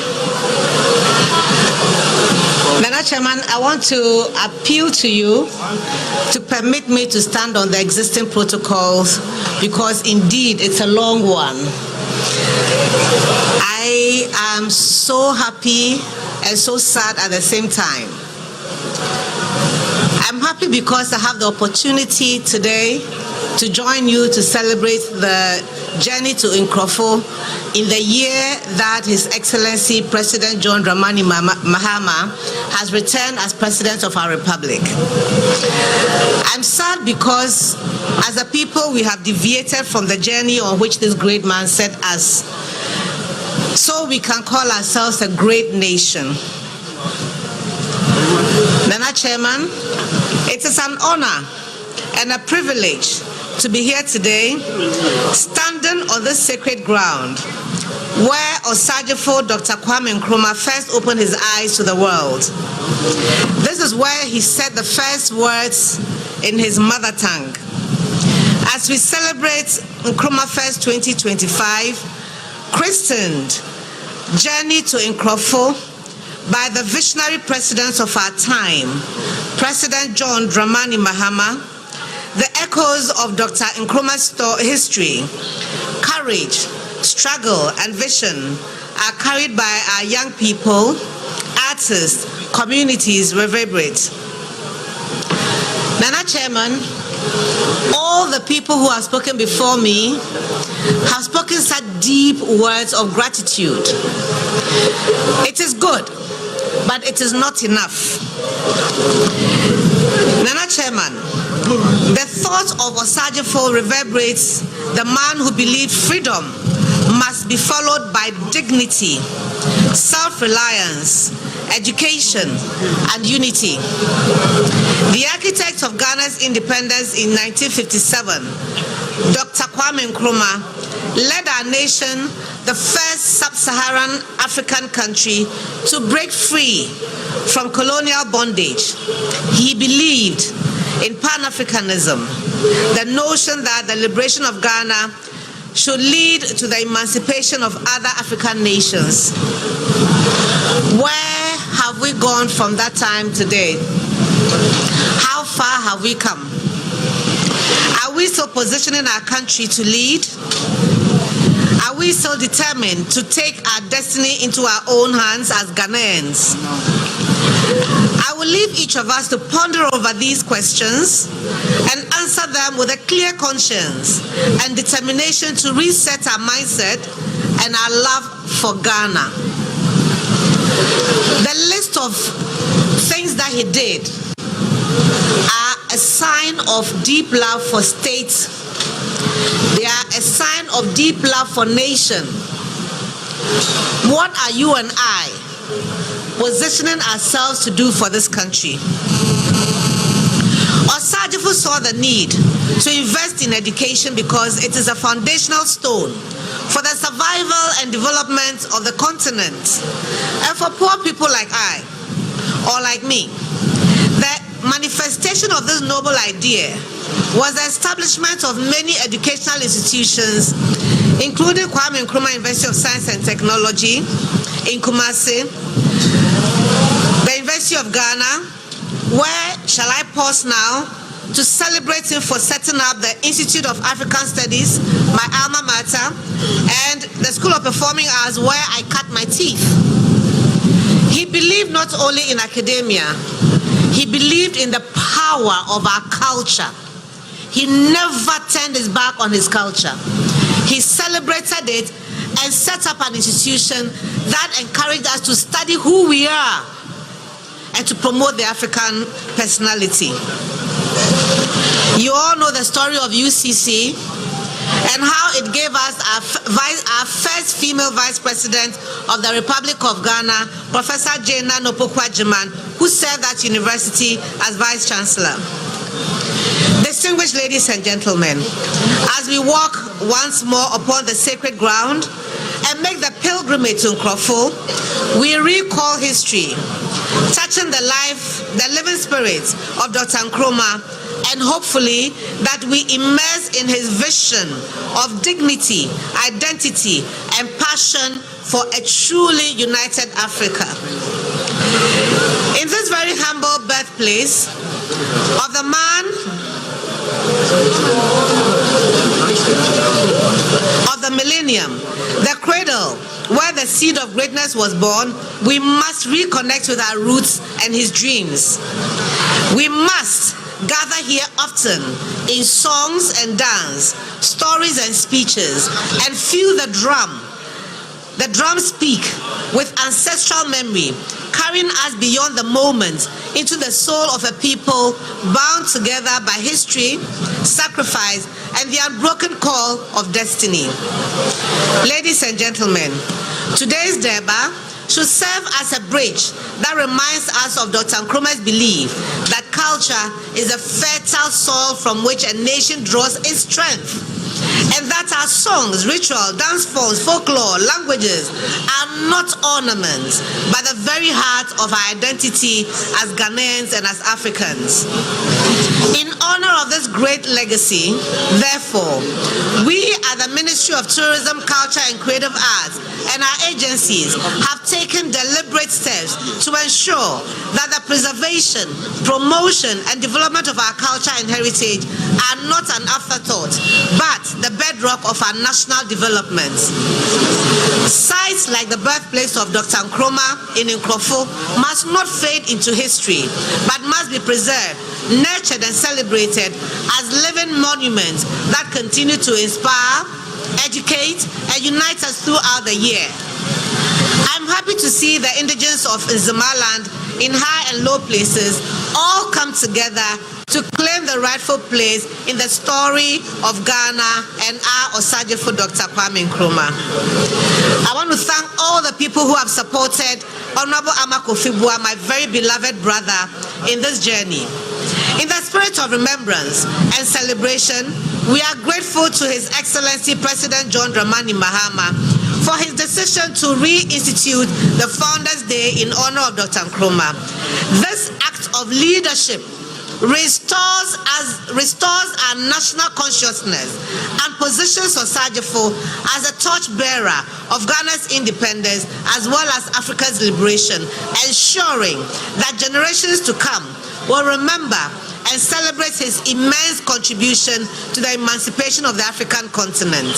Nana Chairman, I want to appeal to you to permit me to stand on the existing protocols, because indeed it's a long one. I am so happy and so sad at the same time. I'm happy because I have the opportunity today to join you to celebrate the journey to Nkrofo in the year that His Excellency President John Dramani Mahama has returned as President of our Republic. I'm sad because as a people we have deviated from the journey on which this great man set us, so we can call ourselves a great nation. Nana Chairman, it is an honor and a privilege to be here today, standing on this sacred ground where Osajifo Dr. Kwame Nkrumah first opened his eyes to the world. This is where he said the first words in his mother tongue. As we celebrate Nkrumahfest 2025, christened Journey to Nkrofo by the visionary presidents of our time, President John Dramani Mahama, the echoes of Dr. Nkrumah's history, courage, struggle, and vision are carried by our young people, artists, communities, reverberate. Nana Chairman, all the people who have spoken before me have spoken such deep words of gratitude. It is good, but it is not enough. Nana Chairman, the thought of Osajifo reverberates the man who believed freedom must be followed by dignity, self-reliance, education, and unity. The architect of Ghana's independence in 1957 Dr. Kwame Nkrumah led our nation, the first sub-Saharan African country, to break free from colonial bondage. He believed in Pan-Africanism, the notion that the liberation of Ghana should lead to the emancipation of other African nations. Where have we gone from that time today? How far have we come? Are we still positioning our country to lead? Are we still determined to take our destiny into our own hands as Ghanaians? I will leave each of us to ponder over these questions and answer them with a clear conscience and determination to reset our mindset and our love for Ghana. The list of things that he did are a sign of deep love for state. They are a sign of deep love for nation. What are you and I positioning ourselves to do for this country? Osagyefo saw the need to invest in education because it is a foundational stone for the survival and development of the continent. And for poor people like I, or like me, the manifestation of this noble idea was the establishment of many educational institutions, including Kwame Nkrumah University of Science and Technology in Kumasi, the University of Ghana, where shall I pause now to celebrate him for setting up the Institute of African Studies, my alma mater, and the School of Performing Arts, where I cut my teeth. He believed not only in academia, he believed in the power of our culture. He never turned his back on his culture. He celebrated it and set up an institution that encouraged us to study who we are and to promote the African personality. You all know the story of UCC and how it gave us our first female vice president of the Republic of Ghana, Professor Jane Nopokwa-Jiman, who served at university as vice chancellor. Distinguished ladies and gentlemen, as we walk once more upon the sacred ground and make the pilgrimage to Nkrofo, we recall history, touching the life, the living spirit of Dr. Nkrumah, and hopefully that we immerse in his vision of dignity, identity, and passion for a truly united Africa. In this very humble birthplace of the man of the millennium, the cradle where the seed of greatness was born, we must reconnect with our roots and his dreams. We must gather here often in songs and dance, stories and speeches, and feel the drum. The drum speak with ancestral memory, carrying us beyond the moment into the soul of a people bound together by history, sacrifice, and the unbroken call of destiny. Ladies and gentlemen, today's Durbar should serve as a bridge that reminds us of Dr. Nkrumah's belief that culture is a fertile soil from which a nation draws its strength, and that our songs, ritual, dance forms, folklore, languages are not ornaments, but the very heart of our identity as Ghanaians and as Africans. In honor of this great legacy, therefore, we at the Ministry of Tourism, Culture and Creative Arts and our agencies have taken deliberate steps to ensure that the preservation, promotion, and development of our culture and heritage are not an afterthought, but the bedrock of our national development. Sites like the birthplace of Dr. Nkrumah in Nkrofo must not fade into history, but must be preserved, nurtured, and celebrated as living monuments that continue to inspire, educate, and unite us throughout the year. I'm happy to see the indigents of Nzimaland in high and low places all come together to claim the rightful place in the story of Ghana and our Osagyefo Dr. Kwame Nkrumah. I want to thank all the people who have supported Honorable Ama Kofi Buah, my very beloved brother, in this journey. In the spirit of remembrance and celebration, we are grateful to His Excellency President John Dramani Mahama for his decision to reinstitute the Founders Day in honor of Dr. Nkrumah. This act of leadership restores our national consciousness and positions Osajifo as a torchbearer of Ghana's independence as well as Africa's liberation, ensuring that generations to come will remember and celebrate his immense contribution to the emancipation of the African continent.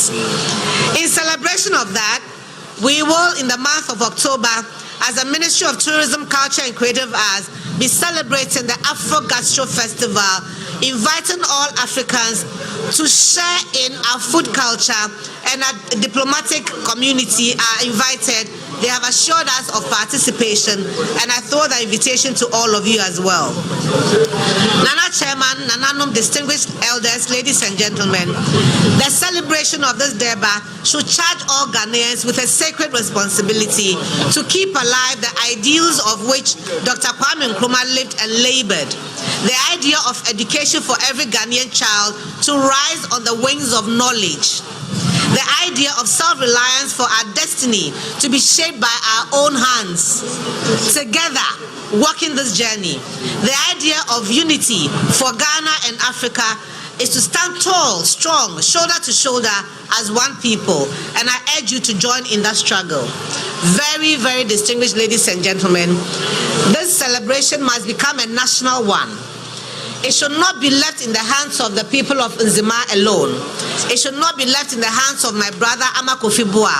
In celebration of that, we will, in the month of October, as a Ministry of Tourism, Culture and Creative Arts, be celebrating the Afro Gastro Festival, inviting all Africans to share in our food culture, and our diplomatic community are invited. They have assured us of participation, and I throw the invitation to all of you as well. Nana Chairman, Nananum, distinguished elders, ladies and gentlemen, the celebration of this Durbar should charge all Ghanaians with a sacred responsibility to keep alive the ideals of which Dr. Kwame Nkrumah lived and labored. The idea of education for every Ghanaian child to rise on the wings of knowledge. The idea of self-reliance for our destiny to be shaped by our own hands. Together, walking this journey. The idea of unity for Ghana and Africa is to stand tall, strong, shoulder to shoulder as one people. And I urge you to join in that struggle. Very, very distinguished ladies and gentlemen, this celebration must become a national one. It should not be left in the hands of the people of Nzima alone. It should not be left in the hands of my brother Amakofi Bua,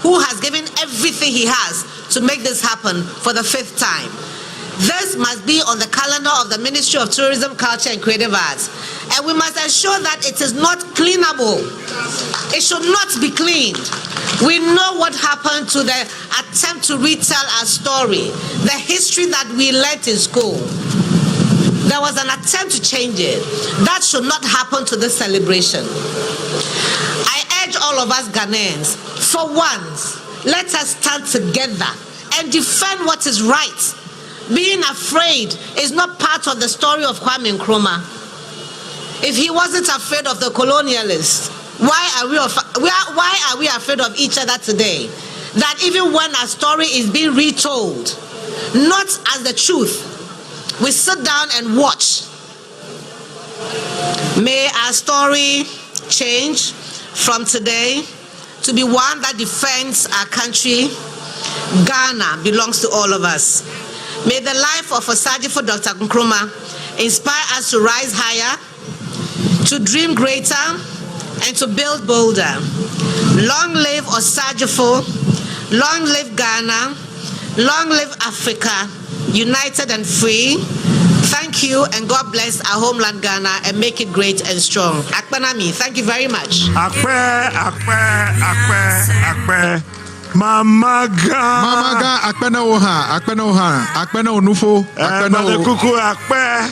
who has given everything he has to make this happen for the 5th time. This must be on the calendar of the Ministry of Tourism, Culture and Creative Arts. And we must ensure that it is not cleanable. It should not be cleaned. We know what happened to the attempt to retell our story, the history that we learned in school. There was an attempt to change it. That should not happen to this celebration. I urge all of us Ghanaians, for once, let us stand together and defend what is right. Being afraid is not part of the story of Kwame Nkrumah. If he wasn't afraid of the colonialists, why are we afraid of each other today? That even when our story is being retold, not as the truth, we sit down and watch. May our story change from today to be one that defends our country. Ghana belongs to all of us. May the life of Osajifo Dr. Nkrumah inspire us to rise higher, to dream greater, and to build bolder. Long live Osajifo, long live Ghana, long live Africa, united and free. Thank you, and God bless our homeland Ghana and make it great and strong. Akpanami, thank you very much. Mamaga akpena oha, akpena onufo, akpena kuku akpe.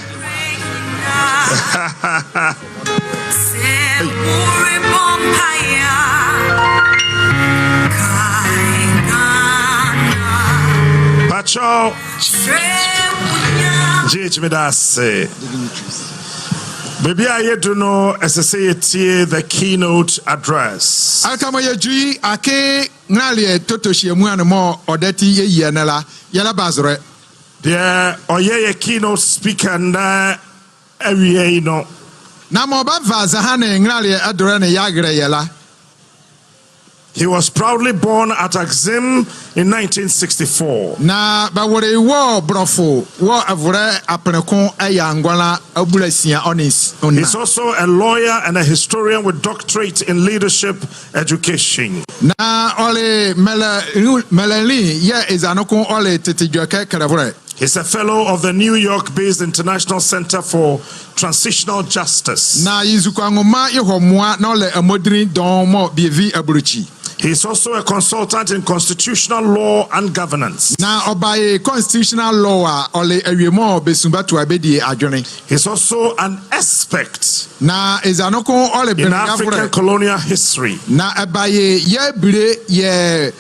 Pacho. GH Medase. Baby, I do know as I say it here, the keynote address. Alkamoye jui ake ngalie totoshi emuanemo odeti ye yenela yala bazore. There oye keynote speaker na every no. Na mo ba vazahane ngalie adorane yagre yela. He was proudly born at Axim in 1964. Na ba wore wo brofo wo avure apenekon ayangwala abulasia onis. He's also a lawyer and a historian with doctorate in leadership education. Na ole melali ye izanoko ole titijweke karavure. He's a fellow of the New York-based International Center for Transitional Justice. Na yizukwangoma yehomwa na ole amodrin don mo bievi aburuchi. He's also a consultant in constitutional law and governance. Na obaye constitutional law ole ewiemo besumbatu abedi adwene. He's also an expert Na izanoko ole in African colonial history. Na abaye ye bire ye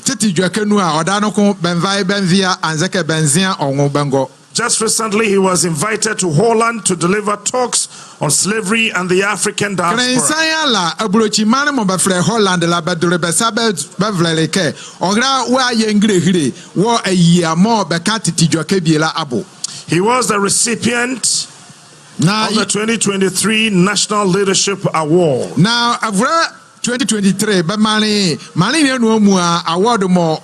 titi dwakenu a odanoko benvai benvia anzeke benzia onwo bengo. Just recently, he was invited to Holland to deliver talks on slavery and the African diaspora. He was the recipient of the 2023 National Leadership Award. Now, 2023, but award more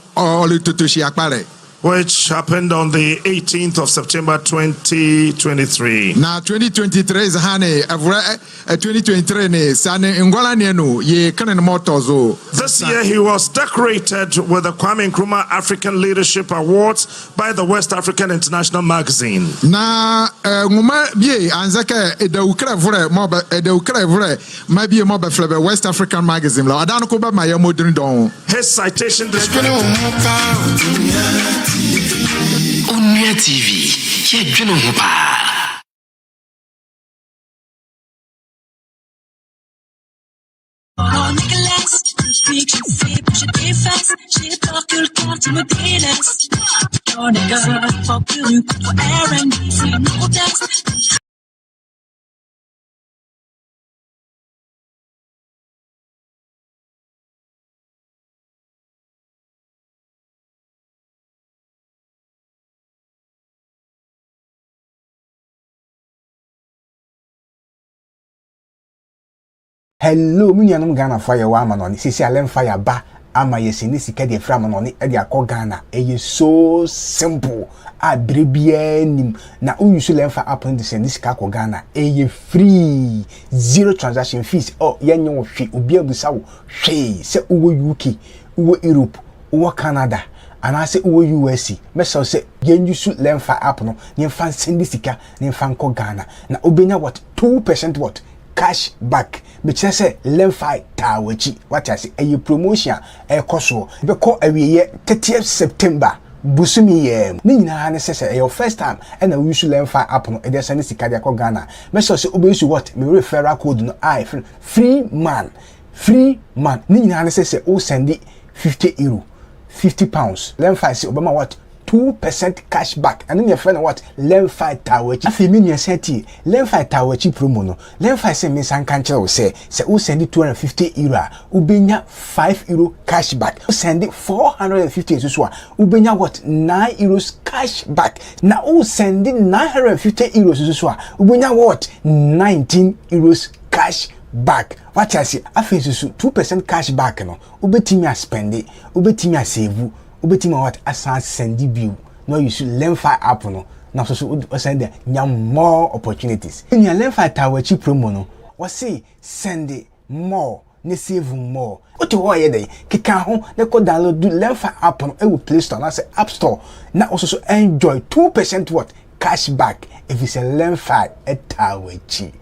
which happened on the 18th of September 2023. Now 2023 is 2023 This year he was decorated with the Kwame Nkrumah African Leadership Awards by the West African International Magazine. Na West African Magazine His citation description Onya TV, yeah, Juno Hopa. Hello, me nyanum Ghana fire wa manoni. Sisi alem fire ba ama yesini sika de fra manoni e de akọ Ghana. Eye so simple. A brebie nim na uyusu lemfa happen de send sika akọ Ghana. Eye free, zero transaction fees. Oh, yenye wo hwe obi abusa wo hwe se uwo UK, uwo Europe, uwo Canada. And I say uwo USA. Mesa say yenyu lemfa app no, nyemfa send sika, nyemfa nkọ Ghana. Na obenya what 2% what cash back. But say lemfi tawachi. What I say a promotion a koso. Because every year 30th September. Busumi ye. Ni nyina ne say your first time and we should lemfi app no e dey send sika dey akọ Ghana. Me so say obesu what me referral code no I free man. Free man. Ni nyina ne say o send €50, £50. Lemfi say obama what 2% cash back. And then your friend what? Lemfi tawachi. Afi mi nya seti. Lemfi tawachi promo no. Lemfi say me san kanche o say o send €250. Ubenya €5 cash back. O send €450 so ubenya what? €9 cash back. Na o send €950 so ubenya what? €19 cash back. What I say? Afi so 2% cash back no. Ubetimi a spend it. Ubetimi a save. Ubetima what asan sendi bill. No, you should Lemfi app no. Now so send there more opportunities. In your Lemfi tawachi promo no, what say send it more, ne save more. What you want day? Kika ho, ne ko download do Lemfi app no. It will Play Store. Now say App Store. Now also enjoy 2% what cash back if it's a Lemfi tawachi.